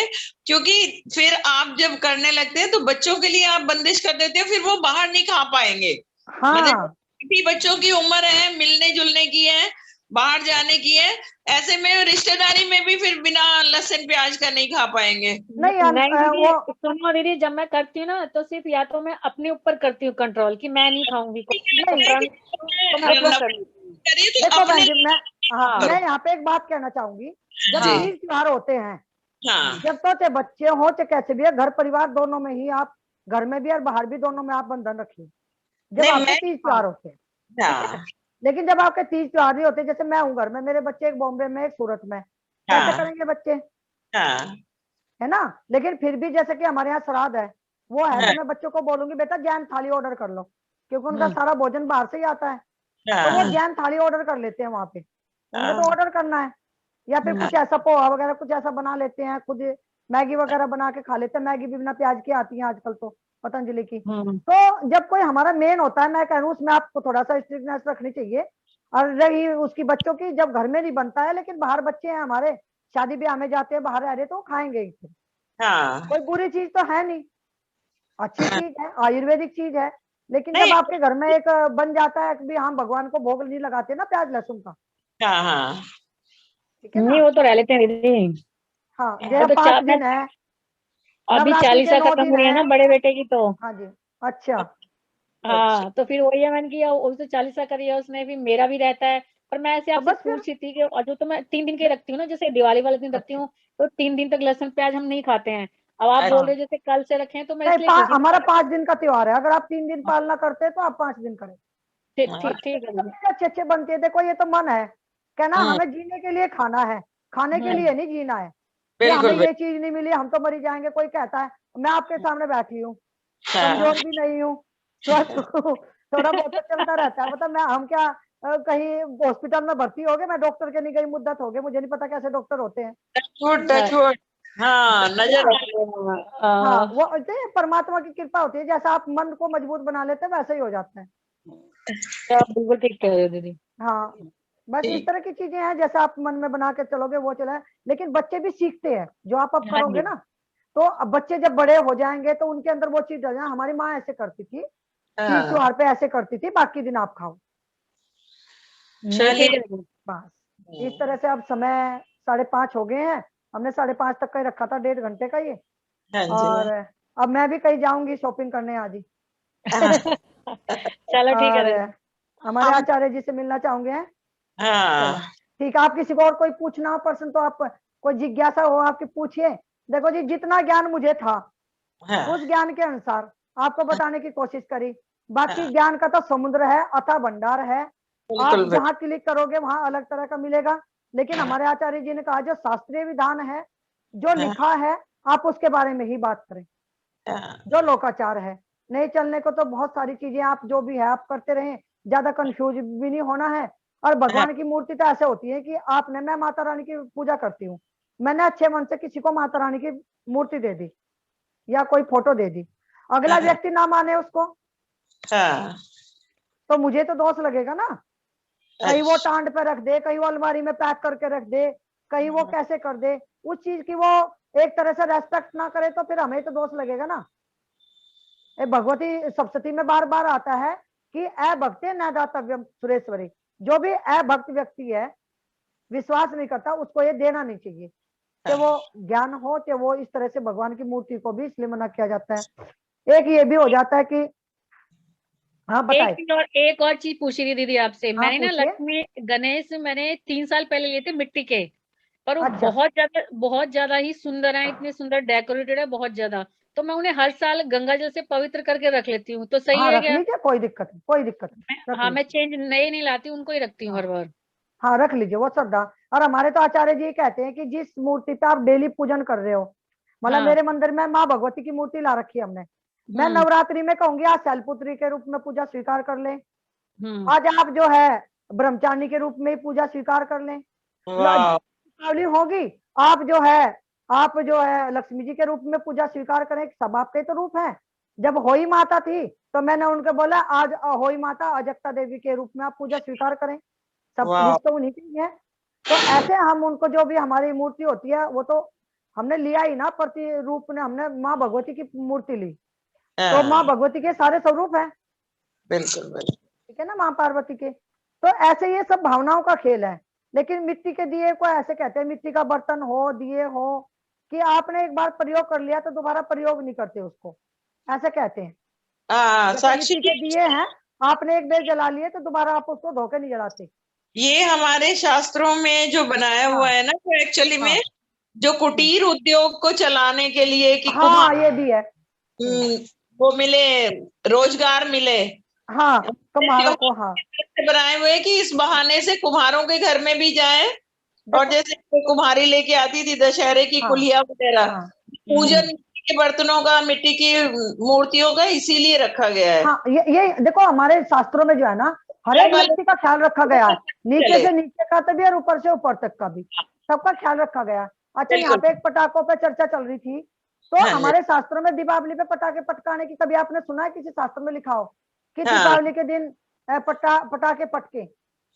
क्योंकि फिर आप जब करने लगते हैं तो बच्चों के लिए आप बंदिश कर देते हैं, फिर वो बाहर नहीं खा पाएंगे। मतलब हाँ भी बच्चों की उम्र है, मिलने जुलने की है, बाहर जाने की है, ऐसे में रिश्तेदारी में भी फिर बिना लहसुन प्याज का नहीं खा पाएंगे। नहीं नहीं दीदी, वो सुनो दीदी, जब मैं करती हूँ ना तो सिर्फ या तो मैं अपने ऊपर करती हूँ कंट्रोल कि मैं नहीं खाऊंगी, तो नहीं, प्रण तो मैं अपना कर लेती हूँ। करिए तो देखो बहन अपने जी, मैं, हाँ हाँ। मैं यहाँ पे एक बात कहना चाहूंगी, जब जी। तीज त्योहार होते हैं, हाँ जब तो चाहे बच्चे हो चाहे कैसे भी है, घर परिवार दोनों में ही आप, घर में भी और बाहर भी दोनों में आप बंधन रखिए, जब नहीं आपके मैं तीज त्योहार होते हैं, ठीक है। हाँ लेकिन जब आपके तीज त्योहार नहीं होते, जैसे मैं हूँ घर में, मेरे बच्चे एक बॉम्बे में एक सूरत में, कैसे हाँ करेंगे बच्चे, हाँ है ना। लेकिन फिर भी जैसे कि हमारे यहाँ श्राद्ध है, वो है, हाँ तो मैं बच्चों को बोलूंगी बेटा जैन थाली ऑर्डर कर लो, क्योंकि उनका सारा भोजन बाहर से ही आता है, तो वो हाँ जैन थाली ऑर्डर कर लेते हैं वहां पे, उनको तो हाँ ऑर्डर करना है, या फिर कुछ ऐसा पोहा वगैरह कुछ ऐसा बना लेते हैं, खुद मैगी वगैरह बना के खा लेते हैं, मैगी भी बिना प्याज की आती है आजकल तो, पतंजलि की। तो जब कोई हमारा मेन होता है, मैं कह रहा हूँ उसमें आपको थोड़ा सा स्ट्रिक्टनेस रखनी चाहिए, और रही उसकी बच्चों की, जब घर में नहीं बनता है, लेकिन बाहर बच्चे हैं हमारे, शादी ब्याह में जाते हैं, बाहर रह रहे, तो वो खाएंगे ही फिर, हाँ कोई बुरी चीज तो है नहीं, अच्छी चीज है, आयुर्वेदिक चीज है। लेकिन जब नहीं आपके घर में एक बन जाता है कि भी हम भगवान को भोग नहीं लगाते ना प्याज लहसुन का, हाँ हाँ ठीक है नहीं ना। वो तो रह लेते हैं दीदी। हाँ वो जैसे तो 5 दिन है, अभी नवरात्रि के 40 9 खत्म दिन हो रही है है। ना बड़े बेटे की तो। हाँ जी, अच्छा, हाँ तो फिर वही है, मैंने किया वो तो 40 करी है उसने, भी मेरा भी रहता है। पर मैं ऐसे तो आपसे बस फिर, पूछ रही थी कि और जो तो मैं 3 दिन के रखती हूँ ना, जैसे दिवाली वाले दिन रखती अच्छा हूँ, तो 3 दिन तक लहसुन प्याज हम नहीं खाते हैं। अब आप बोल अच्छा रहे हो जैसे कल से रखें, तो मैं नहीं, इसलिए पूछ रही हमारा थी। 5 दिन का त्योहार है, अगर आप 3 दिन पालना करते हैं तो आप 5 दिन करें, ठीक और ठीक ठीक है दीदी। अच्छे अच्छे बनते हैं। देखो ये तो मन है, कहना हमें जीने के लिए खाना है, खाने के लिए नहीं जीना है, कि हमें बिल्कुल ये चीज नहीं मिली हम तो मरी जाएंगे। कोई कहता है, मैं आपके सामने बैठी हूँ, हाँ कमजोर भी नहीं हूँ, स्वस्थ हूँ, थोड़ा बहुत तो चलता रहता है, मतलब मैं, हम क्या कहीं हॉस्पिटल में भर्ती हो गए, मैं डॉक्टर के नहीं गई मुद्दत हो गई, मुझे नहीं पता कैसे डॉक्टर होते हैं, टच वुड, हाँ है नजर ना। हाँ वो होते हैं, परमात्मा की कृपा होती है, जैसा आप मन को मजबूत बना लेते हैं वैसा ही हो जाता है। आप बिल्कुल ठीक कह रहे हो दीदी। हाँ बस इस ठीक तरह की चीजें हैं, जैसे आप मन में बना के चलोगे वो चला है। लेकिन बच्चे भी सीखते हैं, जो आप अब हाँ करोगे जी। ना, तो अब बच्चे जब बड़े हो जाएंगे तो उनके अंदर वो चीज आ जाए, हमारी माँ ऐसे करती थी, तीज हाँ त्योहार पे ऐसे करती थी, बाकी दिन आप खाओ, नहीं चलिए ठीक है दीदी। बस। इस तरह से अब समय 5:30 हो गए हैं, हमने 5:30 तक का ही रखा था, 1.5 घंटे का ये। हाँ और जी अब मैं भी कहीं जाऊंगी शॉपिंग करने आज ही। चलो ठीक है और दीदी। हमारे हम आचार्य जी से मिलना चाहूंगे हैं। चलो हाँ ठीक है, आप किसी को और कोई पूछना हो प्रश्न तो आप, कोई जिज्ञासा हो आपकी पूछिए। देखो जी, जितना ज्ञान मुझे था हाँ, उस ज्ञान के अनुसार आपको बताने की कोशिश करी। बाकी हाँ। ज्ञान का तो समुद्र है, अथाह भंडार है। आप बिल्कुल जहाँ क्लिक करोगे वहां अलग तरह का मिलेगा। लेकिन हमारे आचार्य जी ने कहा जो शास्त्रीय विधान है, जो लिखा है, आप उसके बारे में ही बात करें। जो लोकाचार है, नहीं चलने को तो बहुत सारी चीजें आप जो भी है आप करते रहें, ज्यादा कंफ्यूज भी नहीं होना है। और भगवान की मूर्ति तो ऐसे होती है कि आपने, मैं माता रानी की पूजा करती हूँ, मैंने अच्छे मन से किसी को माता रानी की मूर्ति दे दी या कोई फोटो दे दी, अगला व्यक्ति ना माने उसको, हाँ, तो मुझे तो दोष लगेगा ना। कहीं वो टांड पे रख दे, कहीं वो अलमारी में पैक करके रख दे, कहीं वो कैसे कर दे, उस चीज की वो एक तरह से रेस्पेक्ट ना करे, तो फिर हमें तो दोष लगेगा ना। भगवती सप्तशती में बार बार आता है कि अभक्ति न दातव्यम सुरेश्वरी। जो भी अभक्त व्यक्ति है, विश्वास नहीं करता, उसको ये देना नहीं चाहिए। कि वो ज्ञान हो, कि वो इस तरह से भगवान की मूर्ति को भी इसलिए मना किया जाता है। एक ये भी हो जाता है कि, हाँ बताइए। एक और चीज पूछ रही दीदी आपसे। हाँ, मैंने ना पूछिए। लक्ष्मी गणेश मैंने 3 साल पहले लिए थे मिट्टी के, पर वो अच्छा। बहुत ज्यादा ही सुंदर है, इतने सुंदर डेकोरेटेड है, बहुत ज्यादा। तो मैं उन्हें हर साल गंगा जल से पवित्र करके रख लेती हूँ, तो सही हाँ है रख क्या? लीजिए, कोई दिक्कत नहीं, कोई दिक्कत नहीं, रख हाँ, लीजिए। मैं चेंज नए नहीं लाती, उनको ही रखती हूँ हर बार। हाँ रख लीजिए, वो श्रद्धा। और हमारे तो आचार्य जी कहते हैं कि जिस मूर्ति पे आप डेली पूजन कर रहे हो, मतलब हाँ। मेरे मंदिर में माँ भगवती की मूर्ति ला रखी है हमने। मैं नवरात्रि में कहूंगी आज शैलपुत्री के रूप में पूजा स्वीकार कर लें, आज आप जो है ब्रह्मचारिणी के रूप में पूजा स्वीकार कर लें, वाह, दीपावली होगी, आप जो है लक्ष्मी जी के रूप में पूजा स्वीकार करें, सब आपके तो रूप है। जब होई माता थी तो मैंने उनको बोला आज होई माता अजक्ता देवी के रूप में आप पूजा स्वीकार करें, सब वाह। रूप तो उन्हीं के ही है। तो ऐसे हम उनको, जो भी हमारी मूर्ति होती है वो तो हमने लिया ही ना, प्रति रूप ने हमने माँ भगवती की मूर्ति ली, तो माँ हाँ, भगवती के सारे स्वरूप है, बिल्कुल बिल्कुल। ठीक है ना, माँ पार्वती के। तो ऐसे ये सब भावनाओं का खेल है। लेकिन मिट्टी के दिए को ऐसे कहते हैं, मिट्टी का बर्तन हो, दिए हो, कि आपने एक बार प्रयोग कर लिया तो दोबारा प्रयोग नहीं करते उसको, ऐसे कहते हैं। जैसे साक्षी मिट्टी के जी, दिए हैं, आपने एक बेर जला लिए तो दोबारा आप उसको धोके नहीं जलाते। ये हमारे शास्त्रों में जो बनाया हुआ है ना, तो एक्चुअली हाँ। में जो कुटीर उद्योग को चलाने के लिए कि हाँ ये भी है। वो मिले, रोजगार मिले, हाँ कुम्हारों को, हाँ बनाए हुए कि इस बहाने से कुम्हारों के घर में भी जाए। और जैसे कोई कुम्हारी लेके आती थी दशहरे की हाँ, कुलिया वगैरह, हाँ, पूजन मिट्टी के बर्तनों का, मिट्टी की मूर्तियों का इसीलिए रखा गया है। हाँ ये देखो हमारे शास्त्रों में जो है ना, हर एक व्यक्ति का ख्याल रखा गया है, नीचे से नीचे का भी और ऊपर से ऊपर तक का भी, सबका ख्याल रखा गया। अच्छा, यहाँ पे एक पटाखों पे चर्चा चल रही थी, तो हमारे शास्त्रों में दीपावली पे पटाखे पटकाने की कभी आपने सुना है किसी शास्त्र में लिखा हो कि दीपावली के दिन पटाखे पटके?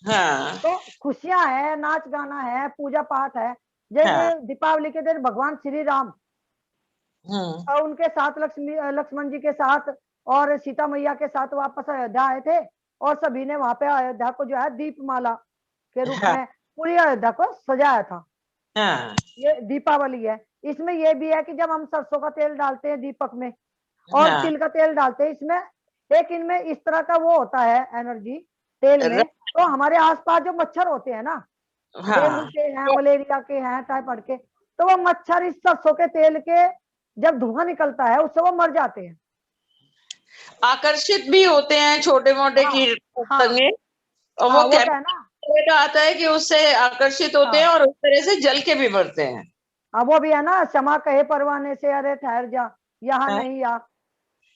हाँ, तो खुशियां है, नाच गाना है, पूजा पाठ है। जैसे दीपावली के दिन भगवान श्री राम और उनके साथ लक्ष्मण जी के साथ और सीता मैया के साथ वापस अयोध्या आए थे, और सभी ने वहां पे अयोध्या को जो है दीपमाला के रूप में पूरी अयोध्या को सजाया था। ये दीपावली है। इसमें ये भी है कि जब हम सरसों का तेल डालते हैं दीपक में और तिल का तेल डालते हैं, इसमें एक इनमें इस तरह का वो होता है एनर्जी तेल में, तो हमारे आसपास जो मच्छर होते हैं ना, डेंगू के हैं, मलेरिया के हैं, टाइफाइड के, तो वो मच्छर इस सरसों के तेल के जब धुआं निकलता है उससे वो मर जाते हैं, आकर्षित भी होते हैं छोटे मोटे कीट पतंगे। और वो कहना आता है कि उससे आकर्षित होते हैं और उस तरह से जल के भी बढ़ते हैं। अब वो भी है ना, क्षमा कहे परवाने से अरे ठहर जा यहाँ नहीं आ,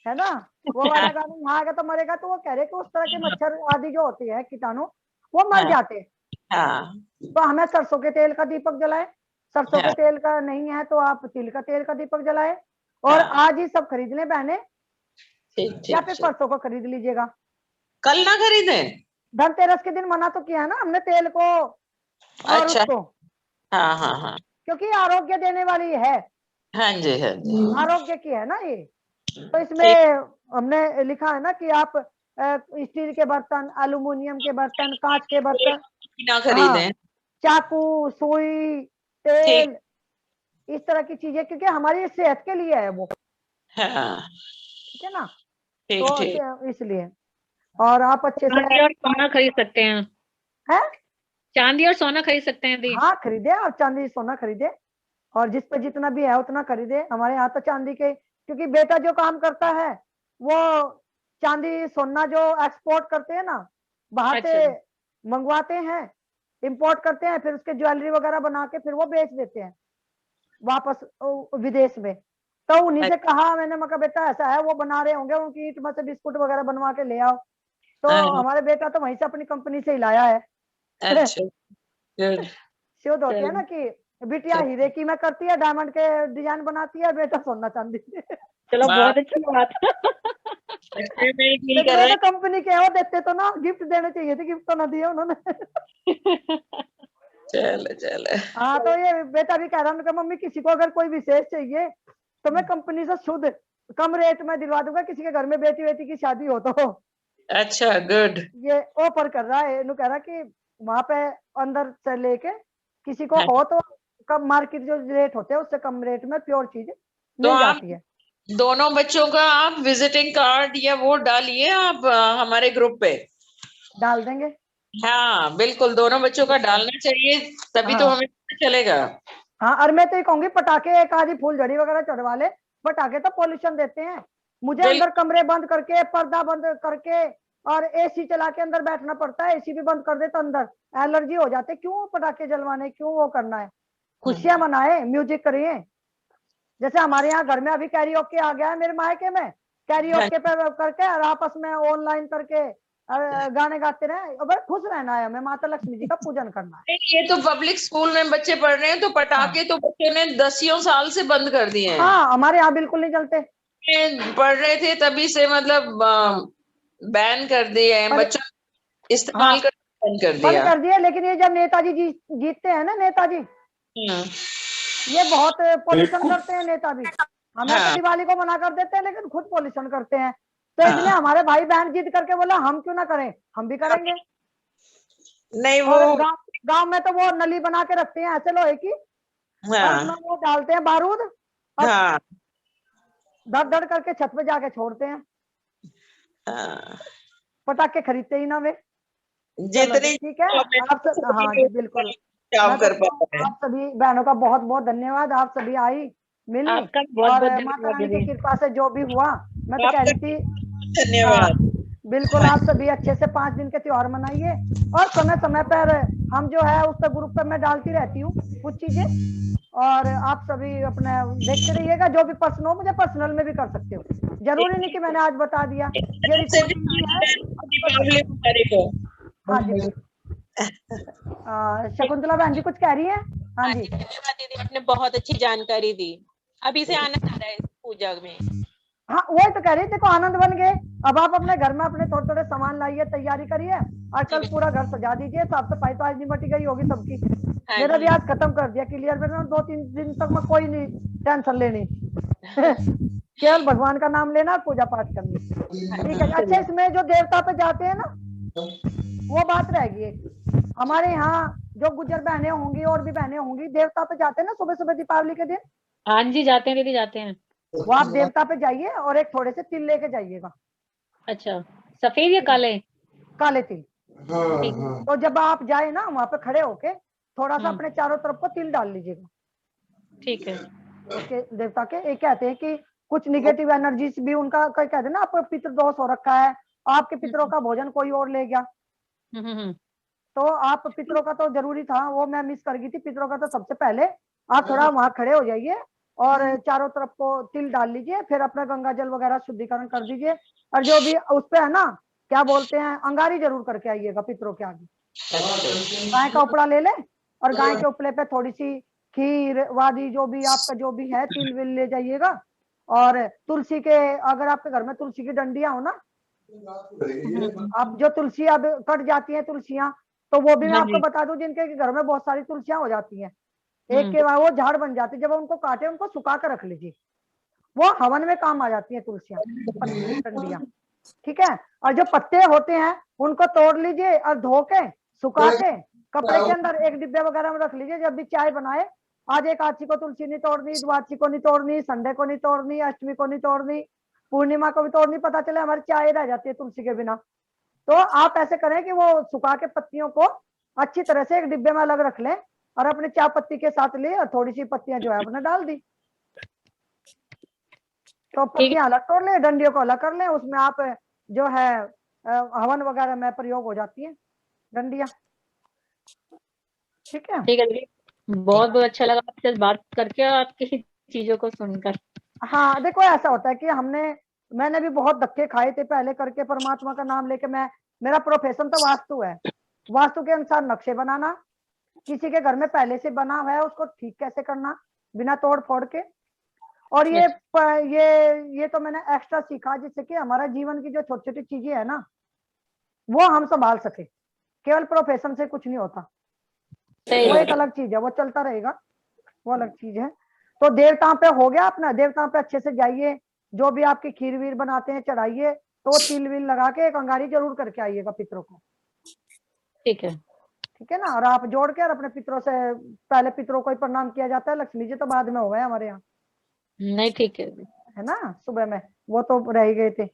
है ना, वो वाला गाना, यहाँ आएगा तो मरेगा। तो वो कह रहे कि उस तरह के मच्छर आदि जो होते हैं कीटाणु, वो मर जाते हैं। तो हमें सरसों के तेल का दीपक जलाए, सरसों के तेल का नहीं है तो आप तिल का तेल का दीपक जलाए, और आज ही सब खरीद लें बहने, या फिर परसों को खरीद लीजिएगा, कल ना खरीदे। धनतेरस के दिन मना तो किया है ना हमने तेल को और उसको। हाँ हाँ हाँ, क्योंकि आरोग्य देने वाली है। हाँ जी, हाँ जी, आरोग्य की है ना ये। तो इसमें हमने लिखा है ना कि आप स्टील के बर्तन, एल्युमिनियम के बर्तन, कांच के बर्तन ना खरीदें, चाकू, सुई, तेल, इस तरह की चीजें, क्योंकि हमारी सेहत के लिए है वो, ठीक है ना। तो इसलिए, और आप अच्छे से चांदी और सोना खरीद सकते हैं, चांदी और सोना खरीद सकते हैं दी। हाँ खरीदे, और चांदी सोना खरीदे, और जिस पे जितना भी है उतना खरीदे। हमारे यहाँ तो चांदी के क्योंकि बेटा जो काम करता है वो चांदी सोना जो एक्सपोर्ट करते हैं ना, बाहर से मंगवाते हैं, इंपोर्ट करते हैं, फिर उसके ज्वेलरी वगैरह बना के फिर वो बेच देते हैं वापस विदेश में। तो उन्हीं से कहा मैंने, मगर बेटा ऐसा है, वो बना रहे होंगे, उनकी ईंट में से बिस्कुट वगैरह बनवा के ले आओ। तो हमारे बेटा तो वहीं से अपनी कंपनी से ही लाया है। अच्छा, good. शुद्ध होती है ना कि बिटिया हीरे की मैं करती है, डायमंड के डिजाइन बनाती है, बेटा सोना चांदी। चलो बहुत अच्छी बात। कंपनी के वो देते तो ना, गिफ्ट देने चाहिए थे, गिफ्ट तो ना दिए उन्होंने। चलो। हाँ, तो ये बेटा भी कह रहा है, मम्मी किसी को अगर कोई विशेष चाहिए तो मैं कंपनी से शुद्ध कम रेट में दिलवा दूंगा, किसी के घर में बेटी की शादी हो तो। अच्छा, गुड। ये ऑफर कर रहा है, इन्हों कह रहा कि वहां पे अंदर से लेके किसी को हो तो कम मार्केट जो रेट होते हैं उससे कम रेट में प्योर चीज मिल जाती है। दोनों बच्चों का आप विजिटिंग कार्ड या वो डालिए आप हमारे ग्रुप पे। डाल देंगे। हाँ बिल्कुल, दोनों बच्चों का डालना चाहिए, तभी तो हमें पता चलेगा। हाँ, और मैं तो ये कहूंगी पटाखे एक आधी फूलझड़ी वगैरह चढ़वा ले, पटाखे तो पॉल्यूशन देते हैं। मुझे अंदर कमरे बंद करके, पर्दा बंद करके और एसी चला के अंदर बैठना पड़ता है, एसी भी बंद कर दे तो अंदर एलर्जी हो जाते, क्यों पटाखे जलवाने, क्यों वो करना है। खुशियां मनाए, म्यूजिक करिए। जैसे हमारे यहाँ घर में अभी कैरियोके आ गया है, मेरे मायके में कैरियोके पे करके और आपस में ऑनलाइन करके गाने गाते रहे, और खुश रहना है, हमें माता लक्ष्मी जी का पूजन करना है। ये तो पब्लिक स्कूल में बच्चे पढ़ रहे हैं, तो पटाखे तो बच्चों ने 10 साल से बंद कर दिए हैं। हाँ, हमारे यहाँ बिल्कुल नहीं चलते। पढ़ रहे थे तभी से, मतलब बैन कर दिए हैं, बच्चों इस्तेमाल करना बंद कर दिया। लेकिन ये जब नेताजी जीतते हैं ना, नेताजी ये बहुत पॉल्यूशन करते हैं नेता भी। हमें तो दिवाली को मना कर देते हैं, लेकिन खुद पॉल्यूशन करते हैं। तो इसलिए हमारे भाई बहन जिद करके बोला हम क्यों ना करें, हम भी करेंगे। नहीं, वो गांव में तो वो नली बना के रखते हैं ऐसे लोहे की, और वो डालते हैं बारूद, धड़ धड़ करके छत पे जाके छोड़ते हैं। पटाखे खरीदते ही ना वे। जितनी ठीक है, आप सब, हाँ जी बिल्कुल, आप सभी बहनों का बहुत बहुत धन्यवाद, आप सभी आई मिली, और माता रानी की कृपा से जो भी हुआ, मैं तो कह रही थी धन्यवाद। बिल्कुल, आप सभी अच्छे से 5 दिन के त्योहार मनाइए, और समय समय पर हम जो है उस पर ग्रुप पर मैं डालती रहती हूँ कुछ चीजें, और आप सभी अपने देखते रहिएगा। जो भी प्रश्न हो मुझे पर्सनल में भी कर सकते हो, जरूरी नहीं कि मैंने आज बता दिया। ये हाँ जी, शकुंतला बहन जी कुछ कह रही है? हाँ जी, धन्यवाद दीदी, आपने बहुत अच्छी जानकारी दी, अभी से आनंद आ रहा है इस पूजा में। हाँ, वही तो कह रही, देखो आनंद बन गए। अब आप अपने घर में अपने थोड़े थोड़े सामान लाइए, तैयारी करिए, और कल पूरा घर सजा दीजिए। साफ सफाई तो आज निपट गई होगी सबकी। मेरा भी आज खत्म कर दिया क्लियर, मैंने 2-3 दिन तक मैं कोई नहीं टेंशन लेनी केवल भगवान का नाम लेना, पूजा पाठ करनी। ठीक है, अच्छा, इसमें जो देवता पे जाते हैं ना, वो बात रहेगी। हमारे यहाँ जो गुजर बहनें होंगी और भी बहनें होंगी, देवता पे जाते हैं ना सुबह सुबह दीपावली के दिन। हाँ जी, जाते हैं दीदी, जाते हैं। वो आप देवता पे जाइए और एक थोड़े से तिल लेके जाइएगा। अच्छा, सफेद या काले? काले तिल। तो जब आप जाए ना वहां पे खड़े होके थोड़ा सा अपने चारों तरफ को तिल डाल लीजिएगा। ठीक है। उसके देवता के एक कहते हैं कि कुछ निगेटिव एनर्जीज भी उनका, कोई कहते हैं ना आपको पितृ दोष हो रखा है, आपके पितरों का भोजन कोई और ले गया, तो आप पितरों का तो जरूरी था, वो मैं मिस कर गई थी। पितरों का तो सबसे पहले आप थोड़ा वहां खड़े हो जाइए और चारों तरफ को तिल डाल लीजिए, फिर अपना गंगा जल वगैरह शुद्धिकरण कर दीजिए, और जो भी उस पे है ना, क्या बोलते हैं, अंगारी जरूर करके आइएगा पितरों के आगे। गाय का उपड़ा ले ले, और गाय के उपले पे थोड़ी सी खीर वादी जो भी आपका जो भी है तिल विल ले जाइएगा। और तुलसी के, अगर आपके घर में तुलसी की डंडियां हो ना, अब जो तुलसी अब कट जाती है तुलसियां, तो वो भी मैं आपको बता दूं, जिनके घर में बहुत सारी तुलसियां हो जाती हैं, एक के बाद वो झाड़ बन जाती है, जब उनको काटे उनको सुखा कर रख लीजिए, वो हवन में काम आ जाती है तुलसियां डंडियां। ठीक है, और जो पत्ते होते हैं उनको तोड़ लीजिए और धो के सुखा के कपड़े के अंदर एक डिब्बे वगैरह में रख लीजिए। जब भी चाय बनाए, आज एकादशी को तुलसी नहीं तोड़नी, द्वादशी को नहीं तोड़नी, संडे को नहीं तोड़नी, अष्टमी को नहीं तोड़नी, पूर्णिमा को भी तोड़नी, पता चले हमारी चाय रह जाती है तुलसी के बिना। तो आप ऐसे करें कि वो सुखा के पत्तियों को अच्छी तरह से एक डिब्बे में अलग रख लें, और अपने चाय पत्ती के साथ ले और थोड़ी सी पत्तियां जो है अपने डाल दी। तो पत्तियां अलग तोड़ लें, डंडियों को अलग कर लें, उसमें आप जो है हवन वगैरह में प्रयोग हो जाती है डंडियां। ठीक है दीदी, बहुत बहुत अच्छा लगा आपसे बात करके और आपकी चीजों को सुनकर। हाँ देखो ऐसा होता है कि मैंने भी बहुत धक्के खाए थे पहले करके, परमात्मा का नाम लेके। मेरा प्रोफेशन तो वास्तु है, वास्तु के अनुसार नक्शे बनाना, किसी के घर में पहले से बना हुआ है उसको ठीक कैसे करना बिना तोड़ फोड़ के। और ये तो मैंने एक्स्ट्रा सीखा, जिससे कि हमारा जीवन की जो छोटी छोटी चीजें है ना वो हम संभाल सके। केवल प्रोफेशन से कुछ नहीं होता, वो एक अलग चीज है, वो चलता रहेगा, वो अलग चीज है। तो देवताओं पे हो गया अपना, देवताओं पे अच्छे से जाइए, जो भी आपकी खीर वीर बनाते हैं चढ़ाइए, तो वो तिल विल लगा के एक अंगारी जरूर करके आइएगा पितरों को। ठीक है, ठीक है ना। और आप जोड़ के और अपने पितरों से, पहले पितरों को ही प्रणाम किया जाता है, लक्ष्मी जी तो बाद में हो गए हमारे यहाँ। नहीं ठीक है ना, सुबह में वो तो रह ही गए थे।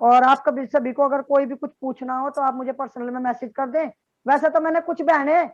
और आप कभी सभी को अगर कोई भी कुछ पूछना हो तो आप मुझे पर्सनल में मैसेज कर दें। वैसे तो मैंने कुछ बहनें